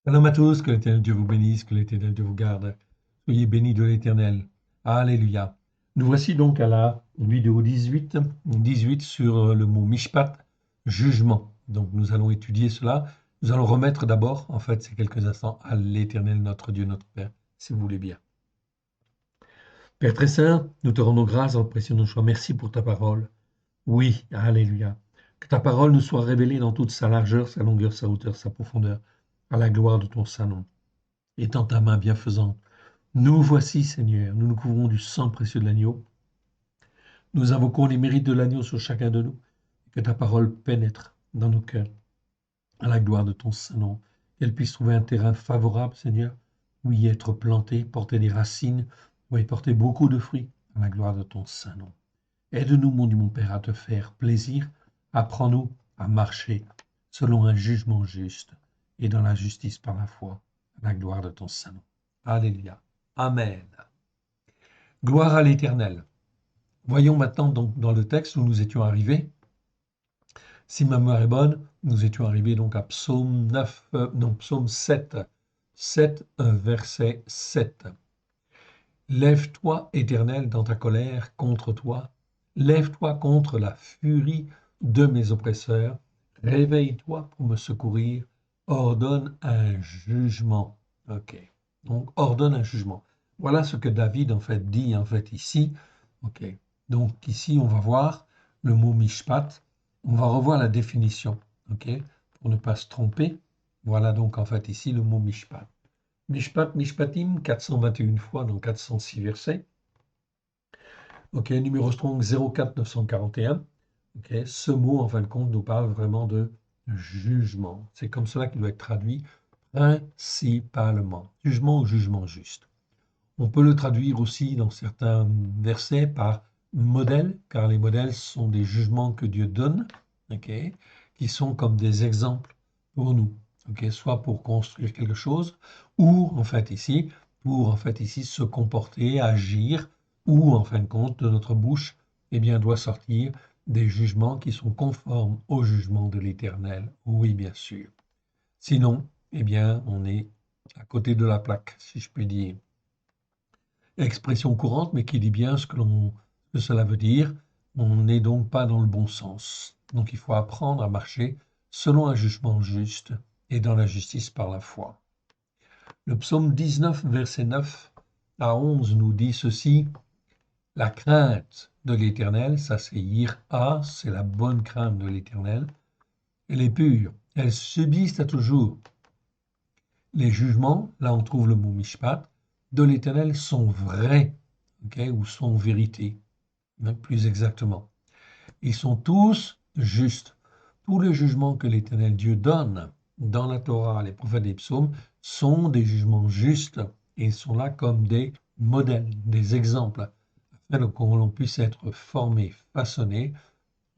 Shalom à tous, que l'Éternel Dieu vous bénisse, que l'Éternel Dieu vous garde. Soyez bénis de l'Éternel. Alléluia. Nous voici donc à la vidéo 18 sur le mot Mishpat, jugement. Donc nous allons étudier cela. Nous allons remettre d'abord, en fait, ces quelques instants à l'Éternel, notre Dieu, notre Père, si vous voulez bien. Père très saint, nous te rendons grâce dans le précieux de nos choix. Merci pour ta parole. Oui, alléluia. Que ta parole nous soit révélée dans toute sa largeur, sa longueur, sa hauteur, sa profondeur, à la gloire de ton saint nom. Étends ta main bienfaisante. Nous voici, Seigneur, nous nous couvrons du sang précieux de l'agneau. Nous invoquons les mérites de l'agneau sur chacun de nous. Que ta parole pénètre dans nos cœurs, à la gloire de ton saint nom. Qu'elle puisse trouver un terrain favorable, Seigneur, où y être plantée, porter des racines, où y porter beaucoup de fruits, à la gloire de ton saint nom. Aide-nous, mon Dieu, mon Père, à te faire plaisir. Apprends-nous à marcher selon un jugement juste et dans la justice par la foi, à la gloire de ton saint nom. Alléluia. Amen. Gloire à l'Éternel. Voyons maintenant donc dans le texte où nous étions arrivés. Si ma mémoire est bonne, nous étions arrivés donc à Psaume 9, Psaume 7, verset 7. Lève-toi, Éternel, dans ta colère contre toi. Lève-toi contre la furie de mes oppresseurs. Réveille-toi pour me secourir. Ordonne un jugement. Ok. Donc, ordonne un jugement. Voilà ce que David, en fait, dit, en fait, ici. Ok. Donc, ici, on va voir le mot mishpat. On va revoir la définition. Ok. Pour ne pas se tromper. Voilà donc, en fait, ici, le mot mishpat. Mishpat, Mishpatim, 421 fois dans 406 versets. Ok, numéro strong 04941. Ok, ce mot, en fin de compte, nous parle vraiment de jugement. C'est comme cela qu'il doit être traduit principalement. Jugement ou jugement juste. On peut le traduire aussi dans certains versets par modèle, car les modèles sont des jugements que Dieu donne, ok, qui sont comme des exemples pour nous, ok, soit pour construire quelque chose, ou en fait ici se comporter, agir, ou en fin de compte de notre bouche, eh bien doit sortir des jugements qui sont conformes au jugement de l'Éternel. Oui, bien sûr. Sinon, eh bien, on est à côté de la plaque, si je puis dire. Expression courante, mais qui dit bien ce que cela veut dire. On n'est donc pas dans le bon sens. Donc il faut apprendre à marcher selon un jugement juste et dans la justice par la foi. Le psaume 19, verset 9 à 11 nous dit ceci. La crainte de l'Éternel, ça c'est Yir'a, c'est la bonne crainte de l'Éternel. Elle est pure, elle subsiste à toujours. Les jugements, là on trouve le mot mishpat, de l'Éternel sont vrais, okay, ou sont vérité, même plus exactement. Ils sont tous justes. Tous les jugements que l'Éternel Dieu donne dans la Torah, les prophètes des psaumes, sont des jugements justes et ils sont là comme des modèles, des exemples, afin que l'on puisse être formé, façonné,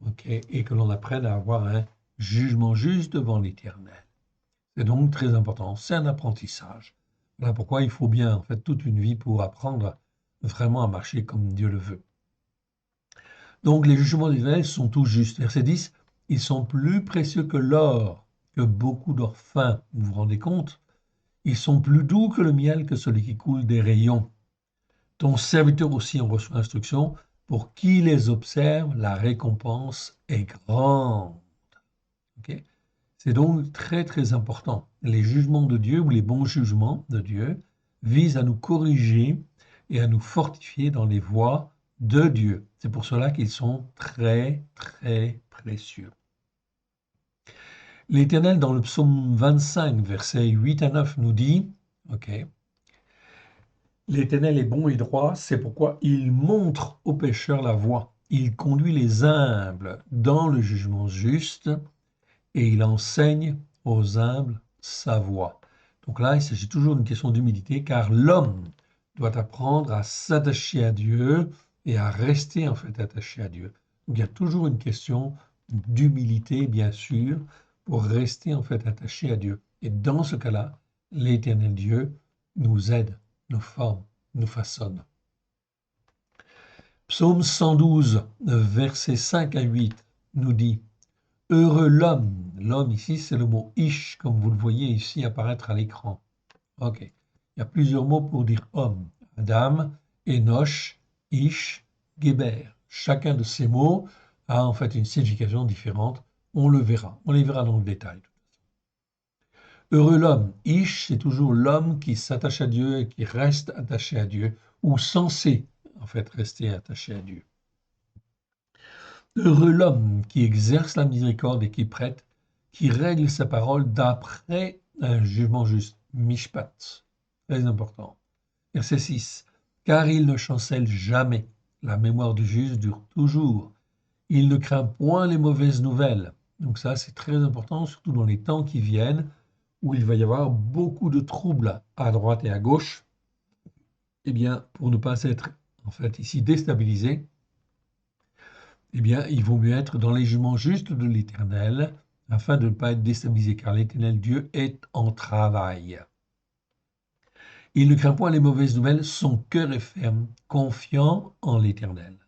okay, et que l'on apprenne à avoir un jugement juste devant l'Éternel. C'est donc très important, c'est un apprentissage. Voilà pourquoi il faut bien en fait toute une vie pour apprendre vraiment à marcher comme Dieu le veut. Donc les jugements d'Israël sont tous justes. Verset 10, ils sont plus précieux que l'or, que beaucoup d'or fin. Vous vous rendez compte? Ils sont plus doux que le miel, que celui qui coule des rayons. Ton serviteur aussi en reçoit instruction. Pour qui les observe, la récompense est grande. Okay? C'est donc très très important. Les jugements de Dieu ou les bons jugements de Dieu visent à nous corriger et à nous fortifier dans les voies de Dieu. C'est pour cela qu'ils sont très très précieux. L'Éternel dans le psaume 25, versets 8 à 9 nous dit, ok, l'Éternel est bon et droit, c'est pourquoi il montre aux pécheurs la voie. Il conduit les humbles dans le jugement juste et il enseigne aux humbles sa voie. Donc là, il s'agit toujours d'une question d'humilité, car l'homme doit apprendre à s'attacher à Dieu et à rester en fait attaché à Dieu. Donc il y a toujours une question d'humilité, bien sûr, pour rester en fait attaché à Dieu. Et dans ce cas-là, l'Éternel Dieu nous aide, nous forme, nous façonne. Psaume 112, versets 5 à 8 nous dit Heureux l'homme. L'homme ici, c'est le mot ish, comme vous le voyez ici apparaître à l'écran. Ok. Il y a plusieurs mots pour dire homme. Adam, Enoch, Ish, Geber. Chacun de ces mots a en fait une signification différente. On le verra. On les verra dans le détail. Heureux l'homme. Ish, c'est toujours l'homme qui s'attache à Dieu et qui reste attaché à Dieu, ou censé en fait rester attaché à Dieu. Heureux l'homme qui exerce la miséricorde et qui prête, qui règle sa parole d'après un jugement juste. Mishpat. Très important. Verset 6. Car il ne chancelle jamais. La mémoire du juste dure toujours. Il ne craint point les mauvaises nouvelles. Donc ça, c'est très important, surtout dans les temps qui viennent, où il va y avoir beaucoup de troubles à droite et à gauche. Eh bien, pour ne pas être en fait ici déstabilisé, eh bien, il vaut mieux être dans les jugements justes de l'Éternel, afin de ne pas être déstabilisé, car l'Éternel Dieu est en travail. Il ne craint point les mauvaises nouvelles, son cœur est ferme, confiant en l'Éternel.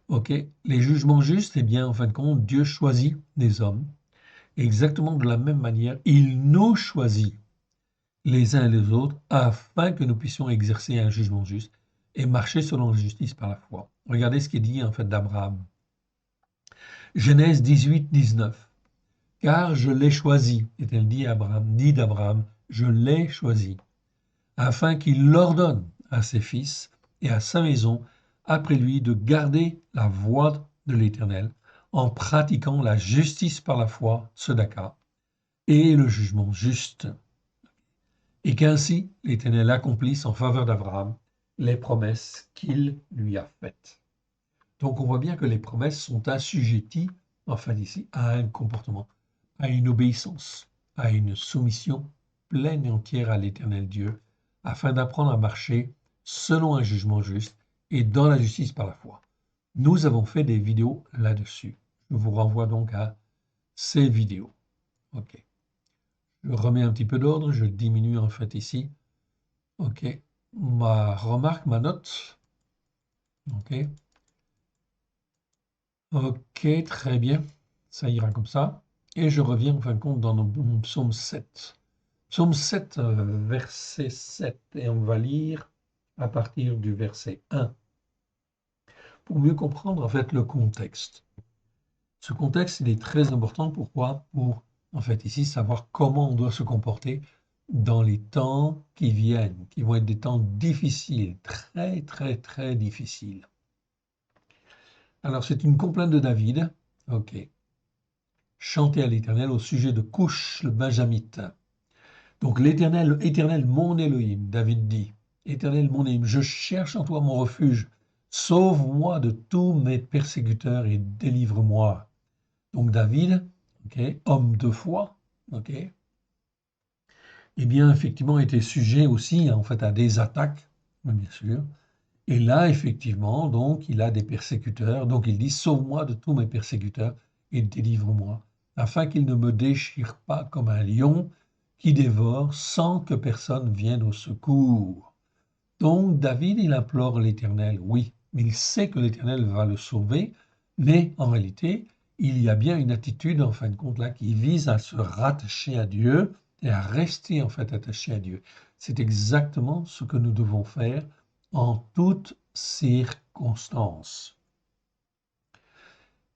Ok, les jugements justes, eh bien, en fin de compte, Dieu choisit les hommes. Exactement de la même manière, il nous choisit les uns et les autres afin que nous puissions exercer un jugement juste et marcher selon la justice par la foi. Regardez ce qui est dit en fait d'Abraham. Genèse 18, 19. Car je l'ai choisi, est-elle dit d'Abraham, je l'ai choisi, afin qu'il ordonne à ses fils et à sa maison après lui de garder la voie de l'Éternel en pratiquant la justice par la foi, tzedaka, et le jugement juste. Et qu'ainsi l'Éternel accomplisse en faveur d'Abraham les promesses qu'il lui a faites. Donc on voit bien que les promesses sont assujetties, enfin ici, à un comportement, à une obéissance, à une soumission pleine et entière à l'Éternel Dieu, afin d'apprendre à marcher selon un jugement juste et dans la justice par la foi. Nous avons fait des vidéos là-dessus. Je vous renvoie donc à ces vidéos. OK. Je remets un petit peu d'ordre, je diminue en fait ici. OK. Ma remarque, ma note. OK. OK, très bien. Ça ira comme ça. Et je reviens en fin de compte dans le psaume 7. Psaume 7, verset 7. Et on va lire à partir du verset 1. Pour mieux comprendre en fait le contexte. Ce contexte, il est très important. Pourquoi? Pour, en fait, ici, savoir comment on doit se comporter dans les temps qui viennent, qui vont être des temps difficiles, très, très, très difficiles. Alors, c'est une complainte de David, ok, chantée à l'Éternel au sujet de Couche, le Benjamite. Donc, l'Éternel, Éternel, mon Élohim, David dit, Éternel, mon Élohim, je cherche en toi mon refuge, sauve-moi de tous mes persécuteurs et délivre-moi. Donc David, okay, homme de foi, okay, eh bien effectivement était sujet aussi en fait à des attaques, bien sûr. Et là effectivement donc il a des persécuteurs, donc il dit sauve-moi de tous mes persécuteurs et délivre-moi, afin qu'il ne me déchire pas comme un lion qui dévore sans que personne vienne au secours. Donc David il implore l'Éternel, oui, mais il sait que l'Éternel va le sauver, mais en réalité il y a bien une attitude, en fin de compte, là, qui vise à se rattacher à Dieu et à rester, en fait, attaché à Dieu. C'est exactement ce que nous devons faire en toutes circonstances.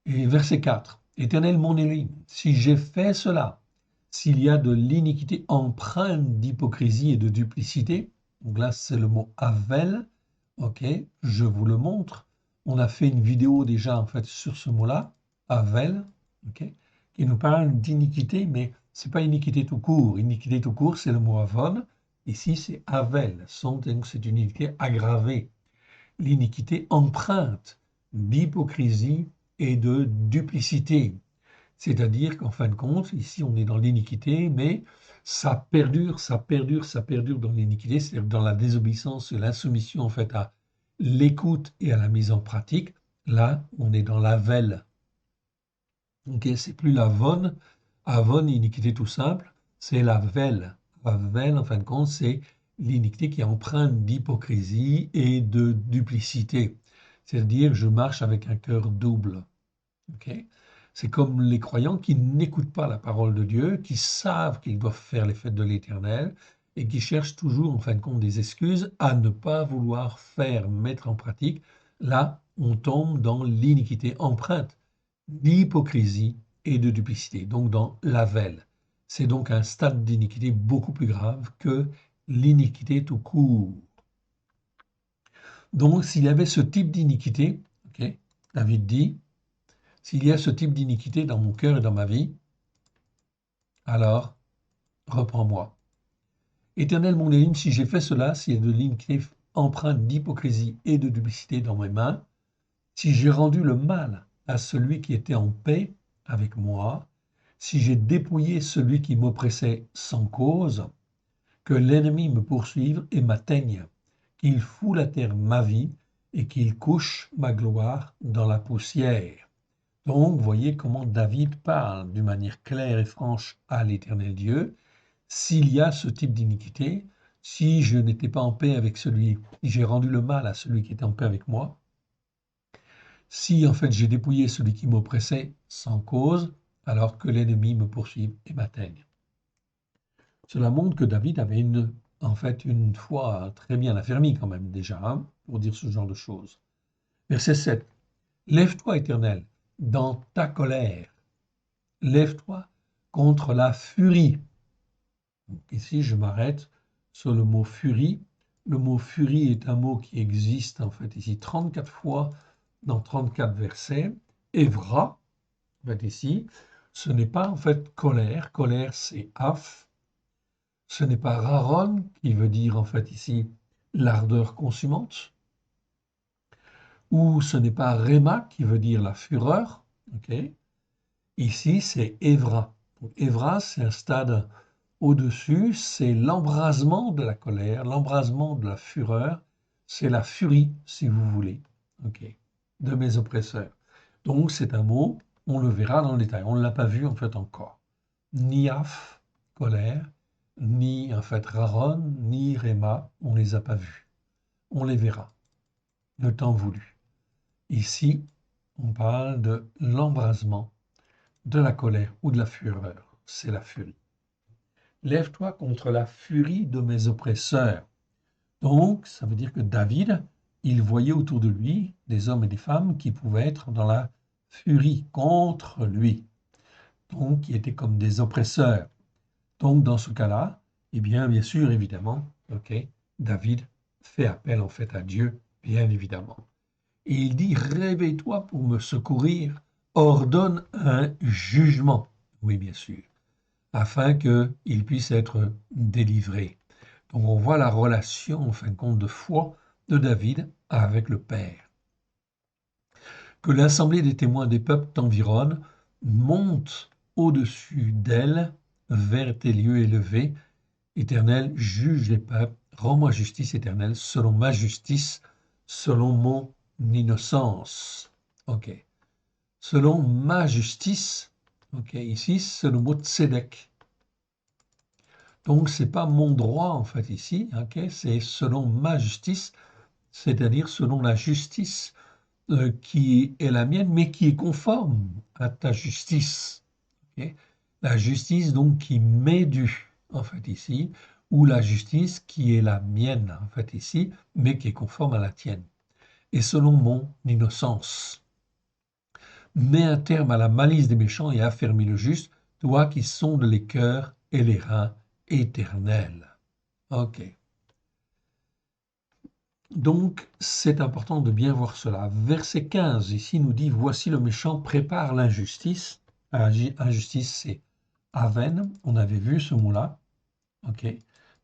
Et verset 4. Éternel mon Élohim, si j'ai fait cela, s'il y a de l'iniquité empreinte d'hypocrisie et de duplicité, donc là, c'est le mot avel, ok, je vous le montre. On a fait une vidéo déjà, en fait, sur ce mot-là, Avel, okay, qui nous parle d'iniquité, mais ce n'est pas iniquité tout court. Iniquité tout court, c'est le mot avon. Ici, c'est Avel. Donc, c'est une iniquité aggravée. L'iniquité empreinte d'hypocrisie et de duplicité. C'est-à-dire qu'en fin de compte, ici, on est dans l'iniquité, mais ça perdure, ça perdure, ça perdure dans l'iniquité, c'est-à-dire dans la désobéissance et l'insoumission, en fait, à l'écoute et à la mise en pratique. Là, on est dans l'avel. Okay, c'est plus l'avon, avon, iniquité tout simple, c'est la vel. Avel, en fin de compte, c'est l'iniquité qui est empreinte d'hypocrisie et de duplicité. C'est-à-dire, je marche avec un cœur double. Okay? C'est comme les croyants qui n'écoutent pas la parole de Dieu, qui savent qu'ils doivent faire les fêtes de l'Éternel et qui cherchent toujours, en fin de compte, des excuses à ne pas vouloir faire, mettre en pratique. Là, on tombe dans l'iniquité empreinte d'hypocrisie et de duplicité, donc dans l'avelle. C'est donc un stade d'iniquité beaucoup plus grave que l'iniquité tout court. Donc, s'il y avait ce type d'iniquité, ok, David dit, s'il y a ce type d'iniquité dans mon cœur et dans ma vie, alors reprends-moi. Éternel mon Élim, si j'ai fait cela, s'il y a de l'iniquité empreinte d'hypocrisie et de duplicité dans mes mains, si j'ai rendu le mal à celui qui était en paix avec moi, si j'ai dépouillé celui qui m'oppressait sans cause, que l'ennemi me poursuive et m'atteigne, qu'il foule à terre ma vie et qu'il couche ma gloire dans la poussière. Donc, voyez comment David parle d'une manière claire et franche à l'Éternel Dieu. S'il y a ce type d'iniquité, si je n'étais pas en paix avec celui, si j'ai rendu le mal à celui qui était en paix avec moi, si en fait j'ai dépouillé celui qui m'oppressait sans cause, alors que l'ennemi me poursuive et m'atteigne. Cela montre que David avait une foi très bien affermie quand même déjà, hein, pour dire ce genre de choses. Verset 7. Lève-toi, Éternel, dans ta colère. Lève-toi contre la furie. Donc ici, je m'arrête sur le mot furie. Le mot furie est un mot qui existe en fait ici 34 fois dans 34 versets. Évra, en fait ici, ce n'est pas en fait colère. Colère, c'est af. Ce n'est pas raron, qui veut dire en fait ici l'ardeur consumante. Ou ce n'est pas réma, qui veut dire la fureur. Okay. Ici, c'est évra. Donc, évra, c'est un stade au-dessus, c'est l'embrasement de la colère, l'embrasement de la fureur, c'est la furie, si vous voulez, okay, de mes oppresseurs. Donc, c'est un mot, on le verra dans le détail. On ne l'a pas vu en fait encore. Ni af, colère, ni en fait raron, ni réma, on ne les a pas vus. On les verra, le temps voulu. Ici, on parle de l'embrasement de la colère ou de la fureur. C'est la furie. Lève-toi contre la furie de mes oppresseurs. Donc, ça veut dire que David, il voyait autour de lui des hommes et des femmes qui pouvaient être dans la furie contre lui. Donc, qui étaient comme des oppresseurs. Donc, dans ce cas-là, eh bien sûr, évidemment, okay, David fait appel en fait à Dieu, bien évidemment. Et il dit, réveille-toi pour me secourir, ordonne un jugement. Oui, bien sûr, afin qu'il puisse être délivré. Donc on voit la relation, en fin de compte, de foi de David avec le Père. Que l'assemblée des témoins des peuples t'environne, monte au-dessus d'elle, vers tes lieux élevés. Éternel, juge les peuples, rends-moi justice éternelle, selon ma justice, selon mon innocence. Ok. Selon ma justice, ok, ici c'est le mot tzedek. Donc c'est pas mon droit en fait ici, ok, c'est selon ma justice, c'est-à-dire selon la justice qui est la mienne, mais qui est conforme à ta justice. Okay. La justice donc qui m'est due en fait ici, ou la justice qui est la mienne en fait ici, mais qui est conforme à la tienne. Et selon mon innocence. Mets un terme à la malice des méchants et affermis le juste, toi qui sondes les cœurs et les reins éternels. Ok. Donc, c'est important de bien voir cela. Verset 15, ici, nous dit, voici le méchant prépare l'injustice. Injustice, c'est aven, on avait vu ce mot-là. Ok.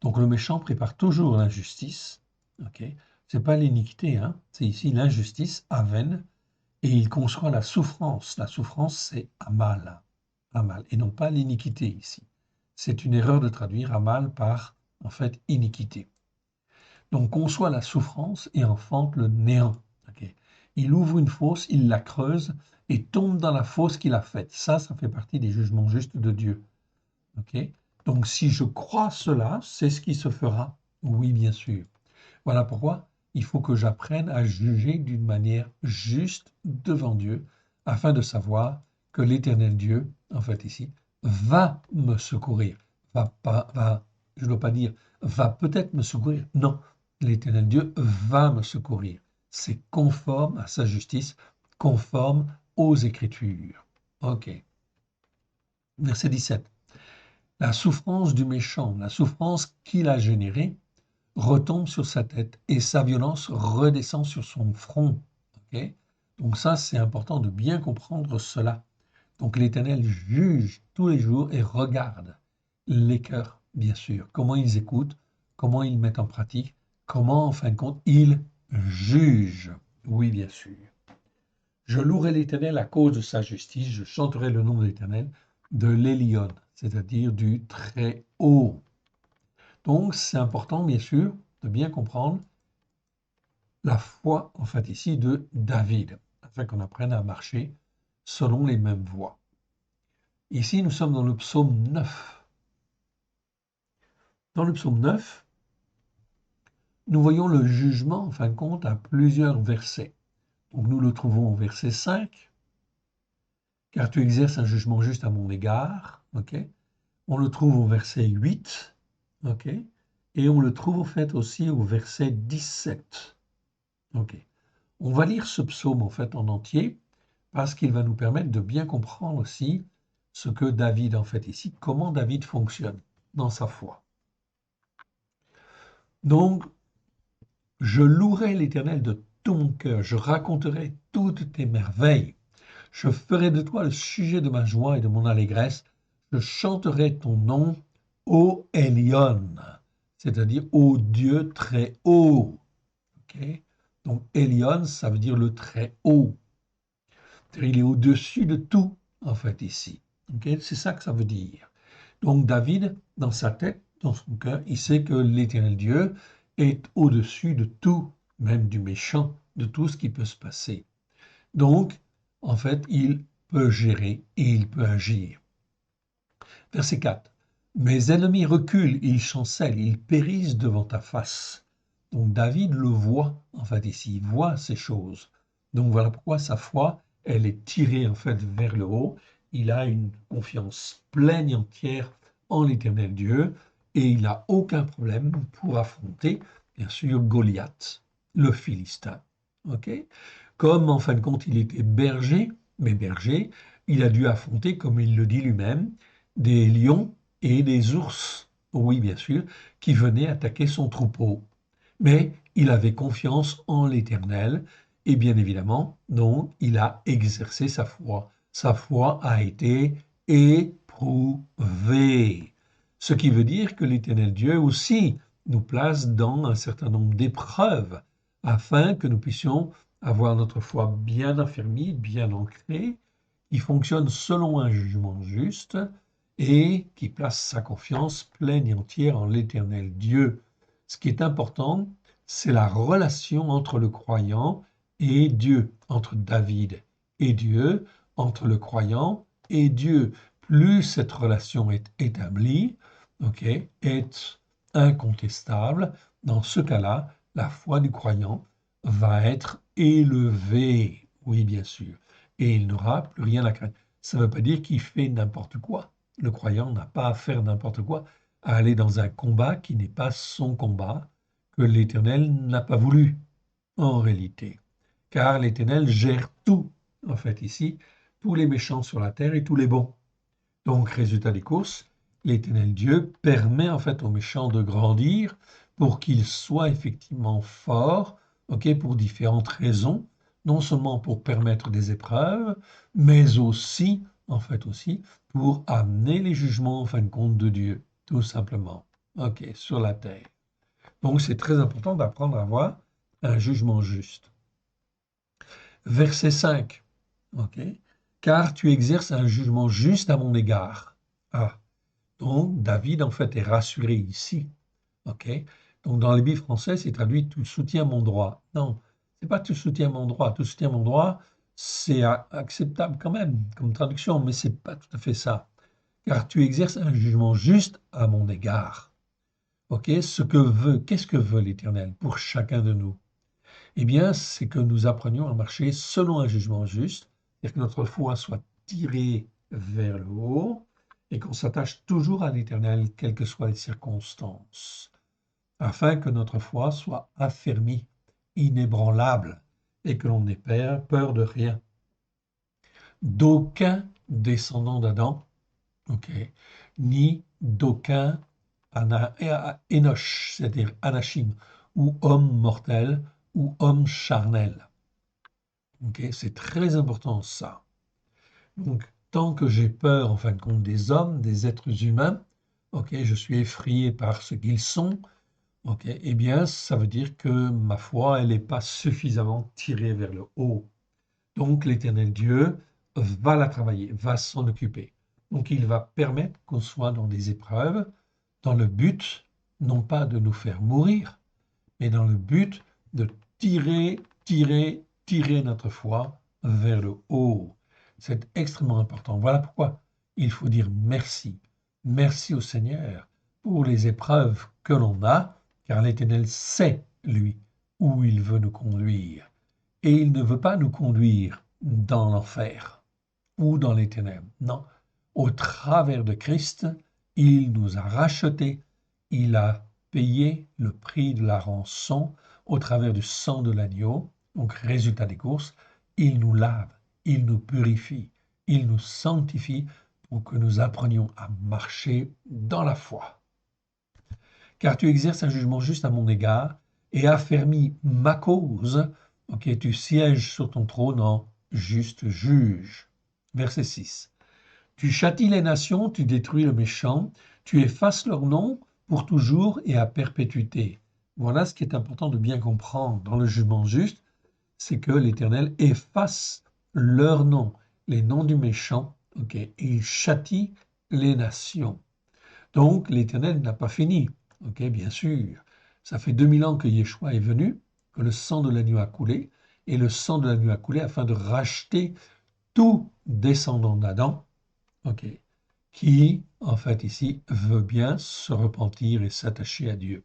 Donc, le méchant prépare toujours l'injustice. Ok. C'est pas l'iniquité, hein. C'est ici l'injustice, aven, et il conçoit la souffrance. La souffrance, c'est amal. Amal, et non pas l'iniquité ici. C'est une erreur de traduire amal par, en fait, iniquité. Donc, conçoit la souffrance et enfante le néant. Okay. Il ouvre une fosse, il la creuse et tombe dans la fosse qu'il a faite. Ça fait partie des jugements justes de Dieu. Okay. Donc, si je crois cela, c'est ce qui se fera. Oui, bien sûr. Voilà pourquoi il faut que j'apprenne à juger d'une manière juste devant Dieu, afin de savoir que l'Éternel Dieu, en fait ici, va me secourir. Je ne dois pas dire va peut-être me secourir. Non, l'Éternel Dieu va me secourir. C'est conforme à sa justice, conforme aux Écritures. Ok. Verset 17. La souffrance du méchant, la souffrance qu'il a générée, retombe sur sa tête et sa violence redescend sur son front. Ok. Donc ça, c'est important de bien comprendre cela. Donc l'Éternel juge tous les jours et regarde les cœurs, bien sûr, comment ils écoutent, comment ils mettent en pratique, comment, en fin de compte, ils jugent. Oui, bien sûr. Je louerai l'Éternel à cause de sa justice, je chanterai le nom de l'Éternel, de l'Elion, c'est-à-dire du très haut. Donc c'est important, bien sûr, de bien comprendre la foi, en fait, ici, de David, afin qu'on apprenne à marcher selon les mêmes voies. Ici, nous sommes dans le psaume 9. Dans le psaume 9, nous voyons le jugement, en fin de compte, à plusieurs versets. Donc nous le trouvons au verset 5, car tu exerces un jugement juste à mon égard. Okay. On le trouve au verset 8, okay. Et on le trouve en fait aussi au verset 17. Okay. On va lire ce psaume en fait en entier, parce qu'il va nous permettre de bien comprendre aussi ce que David en fait ici, comment David fonctionne dans sa foi. Donc, je louerai l'Éternel de tout mon cœur, je raconterai toutes tes merveilles. Je ferai de toi le sujet de ma joie et de mon allégresse. Je chanterai ton nom, ô Elion, c'est-à-dire ô Dieu très haut. Okay. Donc Elion, ça veut dire le très haut. Il est au-dessus de tout, en fait, ici. Okay. C'est ça que ça veut dire. Donc David, dans sa tête, dans son cœur, il sait que l'Éternel Dieu est au-dessus de tout, même du méchant, de tout ce qui peut se passer. Donc, en fait, il peut gérer et il peut agir. Verset 4. Mes ennemis reculent, ils chancellent, ils périssent devant ta face. Donc David le voit, en fait, ici, il voit ces choses. Donc voilà pourquoi sa foi, elle est tirée, en fait, vers le haut. Il a une confiance pleine et entière en l'Éternel Dieu et il n'a aucun problème pour affronter, bien sûr, Goliath, le Philistin. Okay. Comme en fin de compte, il était berger, mais berger, il a dû affronter, comme il le dit lui-même, des lions et des ours, oui bien sûr, qui venaient attaquer son troupeau. Mais il avait confiance en l'Éternel et bien évidemment, donc, il a exercé sa foi. Sa foi a été éprouvée. Ce qui veut dire que l'Éternel Dieu aussi nous place dans un certain nombre d'épreuves afin que nous puissions avoir notre foi bien affermie, bien ancrée, qui fonctionne selon un jugement juste et qui place sa confiance pleine et entière en l'Éternel Dieu. Ce qui est important, c'est la relation entre le croyant et Dieu, entre David et Dieu, entre le croyant et Dieu. Plus cette relation est établie, okay, est incontestable, dans ce cas-là, la foi du croyant va être élevé, oui bien sûr, et il n'aura plus rien à craindre. Ça ne veut pas dire qu'il fait n'importe quoi. Le croyant n'a pas à faire n'importe quoi, à aller dans un combat qui n'est pas son combat, que l'Éternel n'a pas voulu, en réalité. Car l'Éternel gère tout, en fait, ici, tous les méchants sur la terre et tous les bons. Donc, résultat des courses, l'Éternel Dieu permet en fait aux méchants de grandir pour qu'ils soient effectivement forts, okay, pour différentes raisons, non seulement pour permettre des épreuves, mais aussi, en fait aussi, pour amener les jugements en fin de compte de Dieu, tout simplement, okay, sur la terre. Donc c'est très important d'apprendre à avoir un jugement juste. Verset 5, okay, car tu exerces un jugement juste à mon égard. Ah, donc David en fait est rassuré ici. Okay. Donc dans les Bibles françaises, c'est traduit tu soutiens mon droit. Non, c'est pas tu soutiens mon droit. Tu soutiens mon droit, c'est acceptable quand même comme traduction, mais c'est pas tout à fait ça. Car tu exerces un jugement juste à mon égard. Okay. Qu'est-ce que veut l'Éternel pour chacun de nous? Eh bien, c'est que nous apprenions à marcher selon un jugement juste, c'est-à-dire que notre foi soit tirer vers le haut et qu'on s'attache toujours à l'Éternel, quelles que soient les circonstances, afin que notre foi soit affermie, inébranlable, et que l'on n'ait peur de rien. D'aucun descendant d'Adam, ni d'aucun Enoch, c'est-à-dire Anachim, ou homme mortel, ou homme charnel. C'est très important ça. Donc, tant que j'ai peur, en fin de compte, des hommes, des êtres humains, je suis effrayé par ce qu'ils sont, eh bien, ça veut dire que ma foi, elle n'est pas suffisamment tirée vers le haut. Donc, l'Éternel Dieu va la travailler, va s'en occuper. Donc, il va permettre qu'on soit dans des épreuves, dans le but, non pas de nous faire mourir, mais dans le but de tirer notre foi vers le haut. C'est extrêmement important. Voilà pourquoi il faut dire merci. Merci au Seigneur pour les épreuves que l'on a, car l'Éternel sait, lui, où il veut nous conduire. Et il ne veut pas nous conduire dans l'enfer ou dans les ténèbres. Non, au travers de Christ, il nous a rachetés, il a payé le prix de la rançon au travers du sang de l'agneau. Donc, résultat des courses, il nous lave, il nous purifie, il nous sanctifie pour que nous apprenions à marcher dans la foi. Car tu exerces un jugement juste à mon égard et affermis ma cause. Tu sièges sur ton trône en juste juge. Verset 6. Tu châties les nations, tu détruis le méchant, tu effaces leur nom pour toujours et à perpétuité. Voilà ce qui est important de bien comprendre dans le jugement juste, c'est que l'Éternel efface leur nom, les noms du méchant, et il châtie les nations. Donc l'Éternel n'a pas fini, bien sûr. Ça fait 2000 ans que Yeshua est venu, que le sang de l'agneau a coulé, et le sang de l'agneau a coulé afin de racheter tout descendant d'Adam, qui, en fait, ici, veut bien se repentir et s'attacher à Dieu.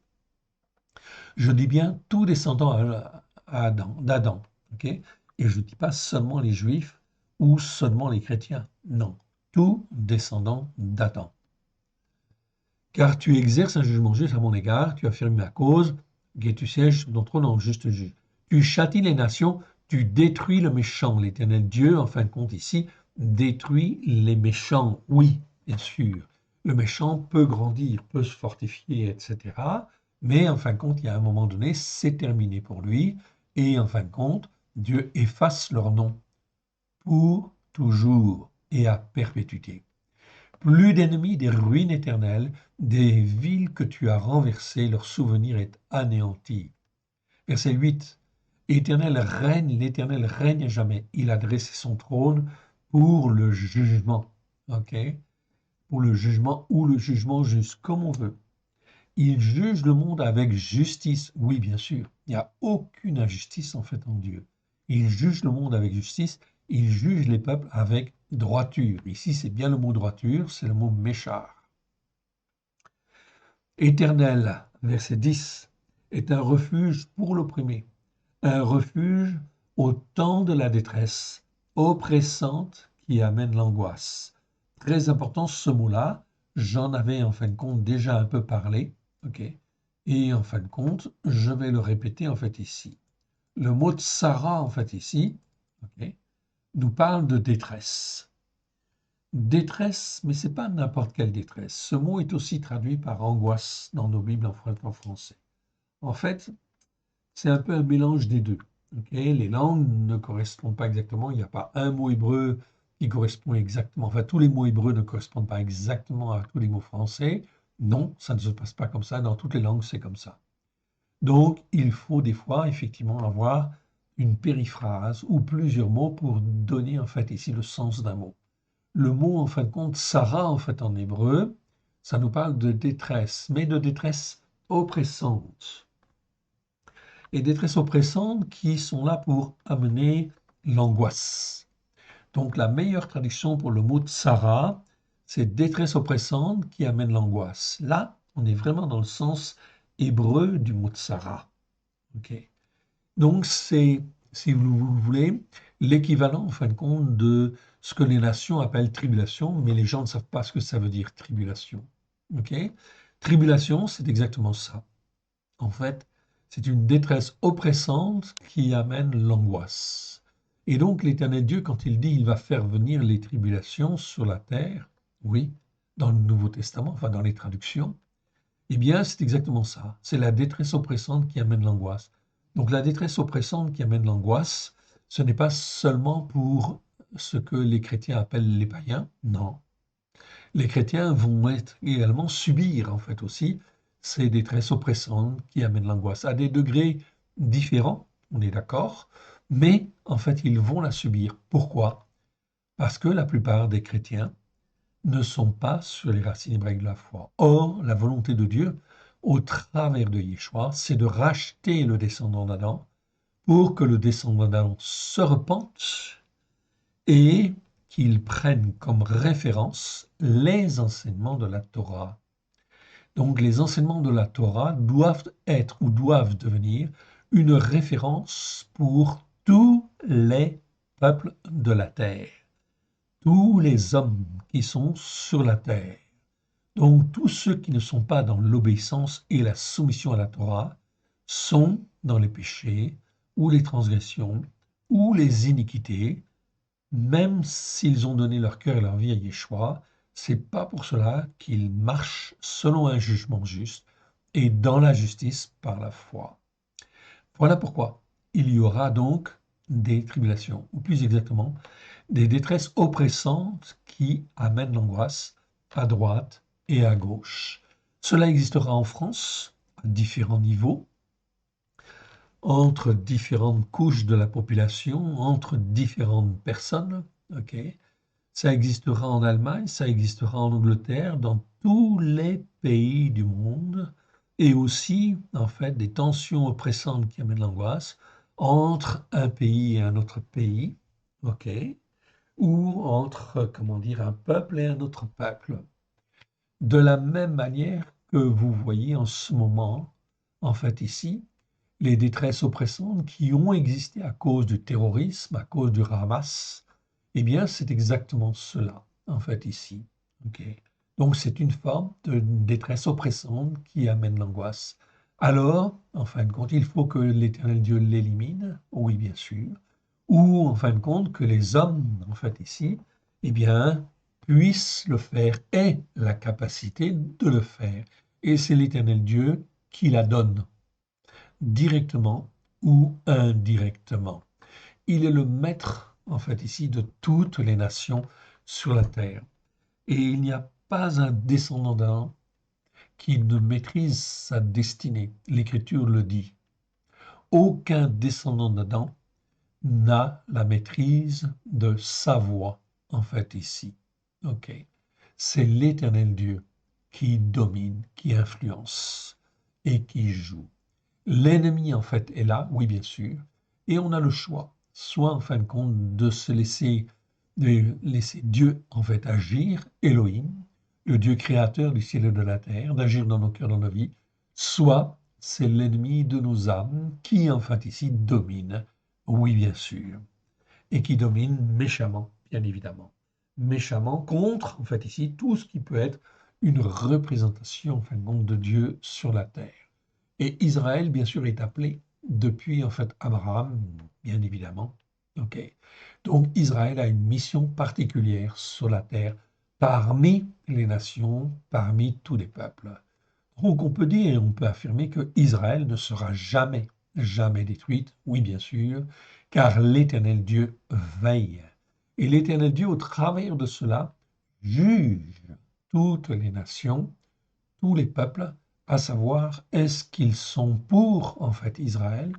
Je dis bien tout descendant d'Adam, et je ne dis pas seulement les Juifs ou seulement les chrétiens, non, tout descendant d'Adam. Car tu exerces un jugement juste à mon égard, tu affirmes ma cause, et tu sièges sur ton trône en juste juge. Tu châties les nations, tu détruis le méchant. L'Éternel Dieu, en fin de compte ici, détruit les méchants. Oui, bien sûr. Le méchant peut grandir, peut se fortifier, etc. Mais en fin de compte, il y a un moment donné, c'est terminé pour lui. Et en fin de compte, Dieu efface leur nom pour toujours et à perpétuité. Plus d'ennemis, des ruines éternelles, des villes que tu as renversées, leur souvenir est anéanti. Verset 8. L'Éternel règne à jamais. Il a dressé son trône pour le jugement. Pour le jugement ou le jugement juste, comme on veut. Il juge le monde avec justice. Oui, bien sûr. Il n'y a aucune injustice en fait en Dieu. Il juge le monde avec justice. Il juge les peuples avec droiture. Ici, c'est bien le mot droiture, c'est le mot méchard. Éternel, verset 10, est un refuge pour l'opprimé, un refuge au temps de la détresse, oppressante qui amène l'angoisse. Très important ce mot-là, j'en avais en fin de compte déjà un peu parlé, et en fin de compte, je vais le répéter en fait ici. Le mot tsara en fait ici, nous parle de détresse. Détresse, mais ce n'est pas n'importe quelle détresse. Ce mot est aussi traduit par angoisse dans nos Bibles en français. En fait, c'est un peu un mélange des deux. Les langues ne correspondent pas exactement. Il n'y a pas un mot hébreu qui correspond exactement. Enfin, tous les mots hébreux ne correspondent pas exactement à tous les mots français. Non, ça ne se passe pas comme ça. Dans toutes les langues, c'est comme ça. Donc, il faut des fois, effectivement, avoir une périphrase ou plusieurs mots pour donner, en fait, ici le sens d'un mot. Le mot, en fin de compte, Sarah, en fait, en hébreu, ça nous parle de détresse, mais de détresse oppressante. Et détresse oppressante qui sont là pour amener l'angoisse. Donc, la meilleure traduction pour le mot Sarah, c'est détresse oppressante qui amène l'angoisse. Là, on est vraiment dans le sens hébreu du mot Sarah. Donc, c'est, si vous voulez, l'équivalent, en fin de compte, de ce que les nations appellent tribulation, mais les gens ne savent pas ce que ça veut dire tribulation. Ok? Tribulation, c'est exactement ça. En fait, c'est une détresse oppressante qui amène l'angoisse. Et donc l'Éternel Dieu, quand il dit il va faire venir les tribulations sur la terre, oui, dans le Nouveau Testament, enfin dans les traductions, eh bien c'est exactement ça. C'est la détresse oppressante qui amène l'angoisse. Donc la détresse oppressante qui amène l'angoisse, ce n'est pas seulement pour ce que les chrétiens appellent les païens, non. Les chrétiens vont être également subir en fait aussi ces détresses oppressantes qui amènent l'angoisse à des degrés différents, on est d'accord, mais en fait ils vont la subir. Pourquoi? Parce que la plupart des chrétiens ne sont pas sur les racines hébraïques de la foi. Or, la volonté de Dieu, au travers de Yeshua, c'est de racheter le descendant d'Adam pour que le descendant d'Adam se repente et qu'ils prennent comme référence les enseignements de la Torah. Donc les enseignements de la Torah doivent être ou doivent devenir une référence pour tous les peuples de la terre, tous les hommes qui sont sur la terre. Donc tous ceux qui ne sont pas dans l'obéissance et la soumission à la Torah sont dans les péchés ou les transgressions ou les iniquités, même s'ils ont donné leur cœur et leur vie à Yeshua, c'est pas pour cela qu'ils marchent selon un jugement juste et dans la justice par la foi. Voilà pourquoi il y aura donc des tribulations, ou plus exactement, des détresses oppressantes qui amènent l'angoisse à droite et à gauche. Cela existera en France à différents niveaux, entre différentes couches de la population, entre différentes personnes. Ok. Ça existera en Allemagne, ça existera en Angleterre, dans tous les pays du monde, et aussi, en fait, des tensions oppressantes qui amènent l'angoisse entre un pays et un autre pays, ok, ou entre, comment dire, un peuple et un autre peuple. De la même manière que vous voyez en ce moment, en fait, ici, les détresses oppressantes qui ont existé à cause du terrorisme, à cause du Hamas, eh bien, c'est exactement cela, en fait, ici. Ok. Donc, c'est une forme de détresse oppressante qui amène l'angoisse. Alors, en fin de compte, il faut que l'Éternel Dieu l'élimine, oui, bien sûr, ou, en fin de compte, que les hommes, en fait, ici, eh bien, puissent le faire, aient la capacité de le faire. Et c'est l'Éternel Dieu qui la donne directement ou indirectement. Il est le maître, en fait, ici, de toutes les nations sur la terre. Et il n'y a pas un descendant d'Adam qui ne maîtrise sa destinée. L'Écriture le dit. Aucun descendant d'Adam n'a la maîtrise de sa voix, en fait, ici. OK. C'est l'Éternel Dieu qui domine, qui influence et qui joue. L'ennemi, en fait, est là, oui, bien sûr, et on a le choix, soit, en fin de compte, de laisser Dieu, en fait, agir, Elohim, le Dieu créateur du ciel et de la terre, d'agir dans nos cœurs, dans nos vies, soit c'est l'ennemi de nos âmes qui, en fait, ici, domine, oui, bien sûr, et qui domine méchamment, bien évidemment. Méchamment contre, en fait, ici, tout ce qui peut être une représentation, en fin de compte, de Dieu sur la terre. Et Israël, bien sûr, est appelé depuis, en fait, Abraham, bien évidemment. OK. Donc, Israël a une mission particulière sur la terre, parmi les nations, parmi tous les peuples. Donc, on peut dire, on peut affirmer que Israël ne sera jamais, jamais détruite, oui, bien sûr, car l'Éternel Dieu veille. Et l'Éternel Dieu, au travers de cela, juge toutes les nations, tous les peuples, à savoir est-ce qu'ils sont pour en fait Israël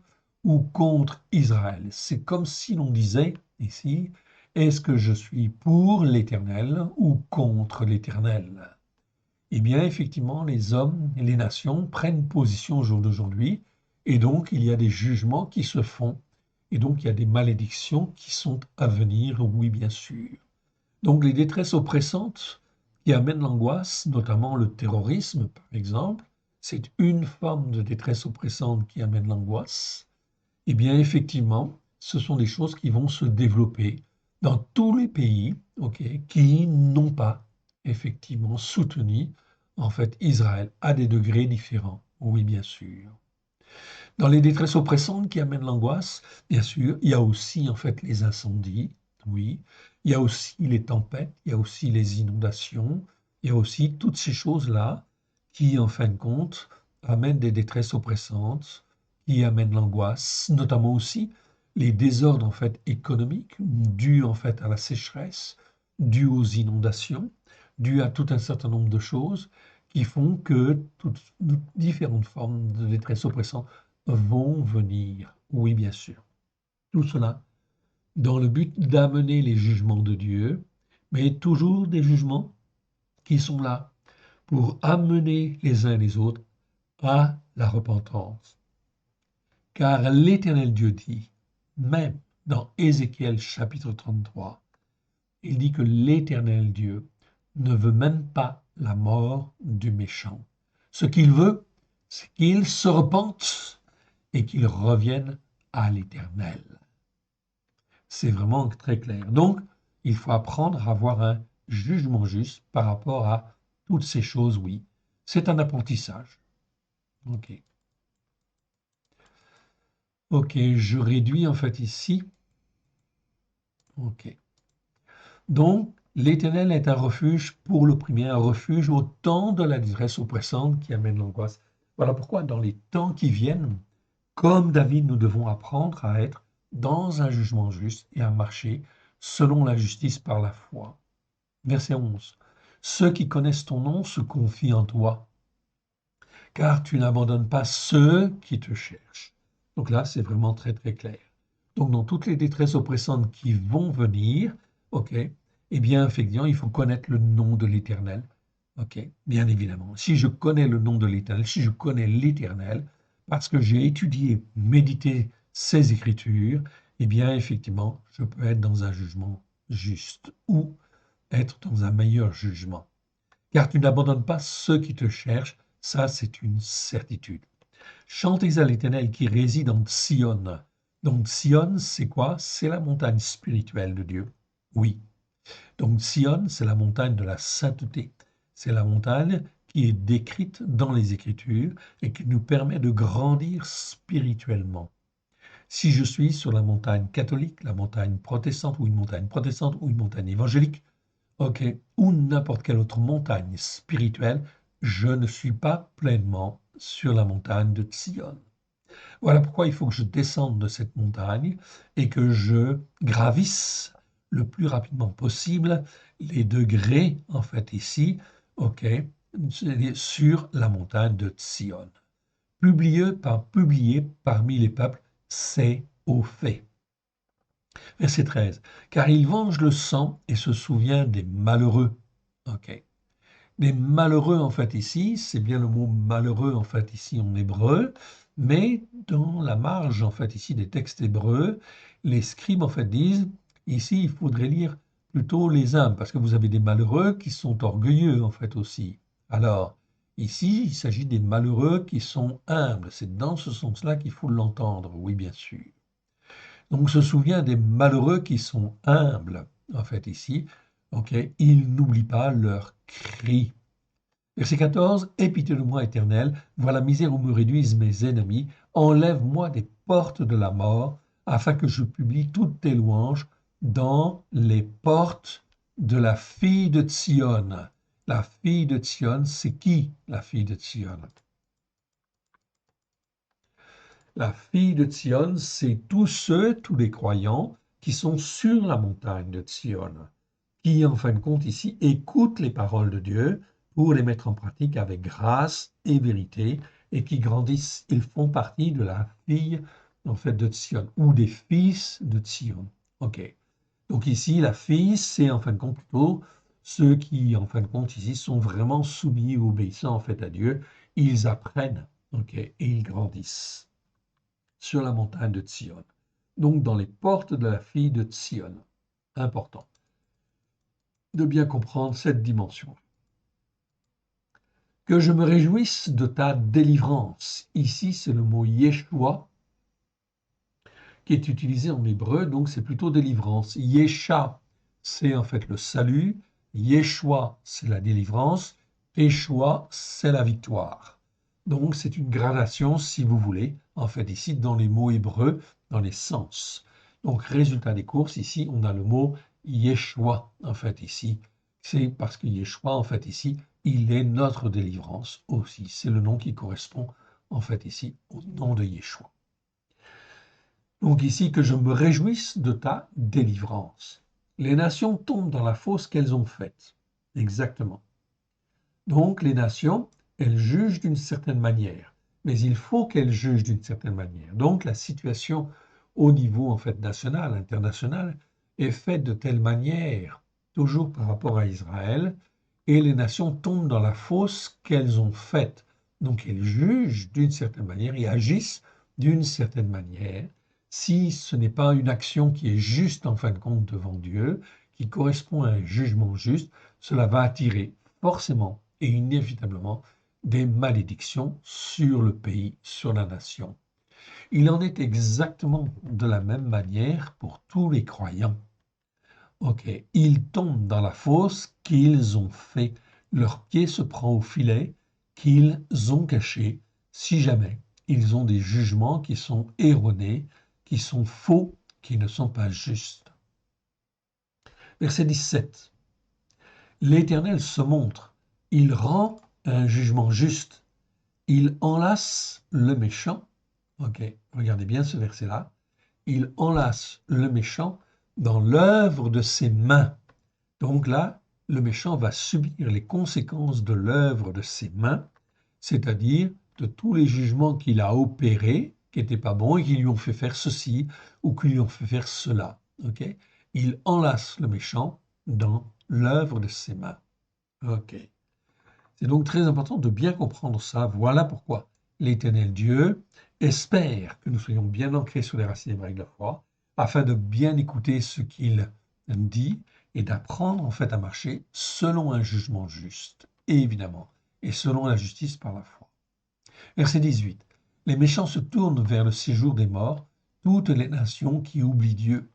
ou contre Israël. C'est comme si l'on disait ici, est-ce que je suis pour l'Éternel ou contre l'Éternel? Eh bien, effectivement, les hommes et les nations prennent position au jour d'aujourd'hui, et donc il y a des jugements qui se font, et donc il y a des malédictions qui sont à venir, oui, bien sûr. Donc les détresses oppressantes qui amènent l'angoisse, notamment le terrorisme, par exemple, c'est une forme de détresse oppressante qui amène l'angoisse. Eh bien, effectivement, ce sont des choses qui vont se développer dans tous les pays, qui n'ont pas effectivement soutenu en fait Israël à des degrés différents. Oui, bien sûr. Dans les détresses oppressantes qui amènent l'angoisse, bien sûr, il y a aussi en fait les incendies, oui, il y a aussi les tempêtes, il y a aussi les inondations, il y a aussi toutes ces choses-là qui, en fin de compte, amènent des détresses oppressantes, qui amènent l'angoisse, notamment aussi les désordres en fait économiques dus en fait à la sécheresse, dus aux inondations, dus à tout un certain nombre de choses qui font que toutes différentes formes de détresse oppressante vont venir. Oui, bien sûr. Tout cela dans le but d'amener les jugements de Dieu, mais toujours des jugements qui sont là pour amener les uns et les autres à la repentance. Car l'Éternel Dieu dit, même dans Ézéchiel chapitre 33, il dit que l'Éternel Dieu ne veut même pas la mort du méchant. Ce qu'il veut, c'est qu'il se repente et qu'il revienne à l'Éternel. C'est vraiment très clair. Donc, il faut apprendre à avoir un jugement juste par rapport à toutes ces choses, oui. C'est un apprentissage. OK. OK, je réduis en fait ici. OK. Donc, l'Éternel est un refuge pour l'opprimé, un refuge au temps de la détresse oppressante qui amène l'angoisse. Voilà pourquoi dans les temps qui viennent, comme David, nous devons apprendre à être dans un jugement juste et à marcher selon la justice par la foi. Verset 11. Ceux qui connaissent ton nom se confient en toi, car tu n'abandonnes pas ceux qui te cherchent. Donc là, c'est vraiment très très clair. Donc dans toutes les détresses oppressantes qui vont venir, eh bien effectivement, il faut connaître le nom de l'Éternel. Bien évidemment. Si je connais le nom de l'Éternel, si je connais l'Éternel, parce que j'ai étudié, médité ces Écritures, eh bien effectivement, je peux être dans un jugement juste ou être dans un meilleur jugement. Car tu n'abandonnes pas ceux qui te cherchent, ça c'est une certitude. Chantez à l'Éternel qui réside en Sion. Donc Sion, c'est quoi? C'est la montagne spirituelle de Dieu. Oui. Donc Sion, c'est la montagne de la sainteté. C'est la montagne qui est décrite dans les Écritures et qui nous permet de grandir spirituellement. Si je suis sur la montagne catholique, la montagne protestante ou une montagne protestante ou une montagne évangélique, ou n'importe quelle autre montagne spirituelle, je ne suis pas pleinement sur la montagne de Sion. Voilà pourquoi il faut que je descende de cette montagne et que je gravisse le plus rapidement possible les degrés, en fait, ici, sur la montagne de Sion. Publié parmi les peuples, c'est au fait. Verset 13. Car il venge le sang et se souvient des malheureux. Des malheureux, en fait, ici, c'est bien le mot malheureux, en fait, ici en hébreu, mais dans la marge, en fait, ici des textes hébreux, les scribes, en fait, disent, ici, il faudrait lire plutôt les âmes, parce que vous avez des malheureux qui sont orgueilleux, en fait, aussi. Alors, ici, il s'agit des malheureux qui sont humbles. C'est dans ce sens-là qu'il faut l'entendre, oui, bien sûr. Donc, on se souvient des malheureux qui sont humbles, en fait, ici. Ils n'oublient pas leurs cris. Verset 14, « Aie pitié de moi, Éternel, vois la misère où me réduisent mes ennemis, enlève-moi des portes de la mort, afin que je publie toutes tes louanges dans les portes de la fille de Sion. » La fille de Sion, c'est qui la fille de Sion? La fille de Sion, c'est tous les croyants qui sont sur la montagne de Sion, qui en fin de compte ici écoutent les paroles de Dieu pour les mettre en pratique avec grâce et vérité et qui grandissent. Ils font partie de la fille en fait de Sion ou des fils de Sion. Donc ici, la fille, c'est en fin de compte plutôt ceux qui en fin de compte ici sont vraiment soumis ou obéissants en fait à Dieu. Ils apprennent et ils grandissent sur la montagne de Sion. Donc dans les portes de la fille de Sion. Important de bien comprendre cette dimension. Que je me réjouisse de ta délivrance. Ici, c'est le mot Yeshua qui est utilisé en hébreu, donc c'est plutôt délivrance. Yesha, c'est en fait le salut. Yeshua, c'est la délivrance. Yeshua, c'est la victoire. Donc, c'est une gradation, si vous voulez, en fait, ici, dans les mots hébreux, dans les sens. Donc, résultat des courses, ici, on a le mot Yeshua, en fait, ici. C'est parce que Yeshua, en fait, ici, il est notre délivrance aussi. C'est le nom qui correspond, en fait, ici, au nom de Yeshua. Donc ici, que je me réjouisse de ta délivrance. Les nations tombent dans la fosse qu'elles ont faite. Exactement. Donc les nations, elles jugent d'une certaine manière, mais il faut qu'elles jugent d'une certaine manière. Donc la situation au niveau en fait national, international, est faite de telle manière, toujours par rapport à Israël, et les nations tombent dans la fosse qu'elles ont faite. Donc elles jugent d'une certaine manière et agissent d'une certaine manière. Si ce n'est pas une action qui est juste en fin de compte devant Dieu, qui correspond à un jugement juste, cela va attirer forcément et inévitablement des malédictions sur le pays, sur la nation. Il en est exactement de la même manière pour tous les croyants. Ok, ils tombent dans la fosse qu'ils ont fait, leur pied se prend au filet qu'ils ont caché, si jamais ils ont des jugements qui sont erronés, qui sont faux, qui ne sont pas justes. Verset 17. L'Éternel se montre, il rend un jugement juste, il enlace le méchant. Ok, regardez bien ce verset-là. Il enlace le méchant dans l'œuvre de ses mains. Donc là, le méchant va subir les conséquences de l'œuvre de ses mains, c'est-à-dire de tous les jugements qu'il a opérés, qui n'étaient pas bons et qui lui ont fait faire ceci ou qui lui ont fait faire cela. Ok, il enlace le méchant dans l'œuvre de ses mains. Ok. C'est donc très important de bien comprendre ça. Voilà pourquoi l'Éternel Dieu espère que nous soyons bien ancrés sur les racines hébraïques de la foi, afin de bien écouter ce qu'il dit et d'apprendre en fait à marcher selon un jugement juste, évidemment, et selon la justice par la foi. Verset 18. Les méchants se tournent vers le séjour des morts, toutes les nations qui oublient Dieu.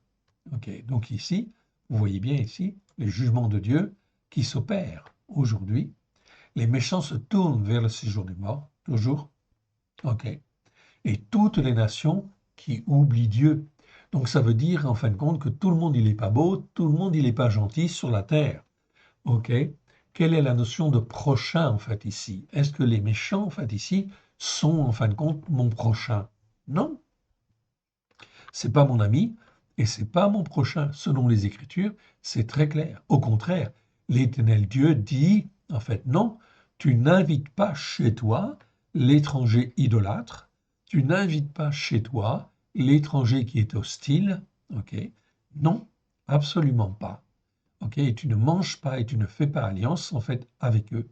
Ok, donc ici, vous voyez bien ici les jugements de Dieu qui s'opèrent aujourd'hui. Les méchants se tournent vers le séjour des morts, toujours. Ok. Et toutes les nations qui oublient Dieu. Donc ça veut dire en fin de compte que tout le monde il n'est pas beau, tout le monde il n'est pas gentil sur la terre. Ok. Quelle est la notion de prochain en fait ici? Est-ce que les méchants en fait ici sont en fin de compte mon prochain? Non, c'est pas mon ami et c'est pas mon prochain. Selon les Écritures, c'est très clair. Au contraire, l'Éternel Dieu dit en fait non, tu n'invites pas chez toi l'étranger idolâtre, tu n'invites pas chez toi l'étranger qui est hostile. Ok, non, absolument pas. Ok, et tu ne manges pas et tu ne fais pas alliance en fait avec eux.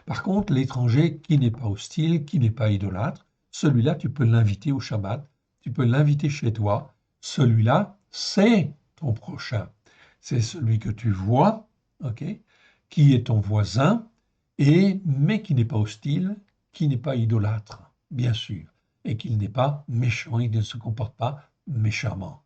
Par contre, l'étranger qui n'est pas hostile, qui n'est pas idolâtre, celui-là, tu peux l'inviter au Shabbat, tu peux l'inviter chez toi. Celui-là, c'est ton prochain. C'est celui que tu vois, ok, qui est ton voisin, mais qui n'est pas hostile, qui n'est pas idolâtre, bien sûr, et qu'il n'est pas méchant, il ne se comporte pas méchamment.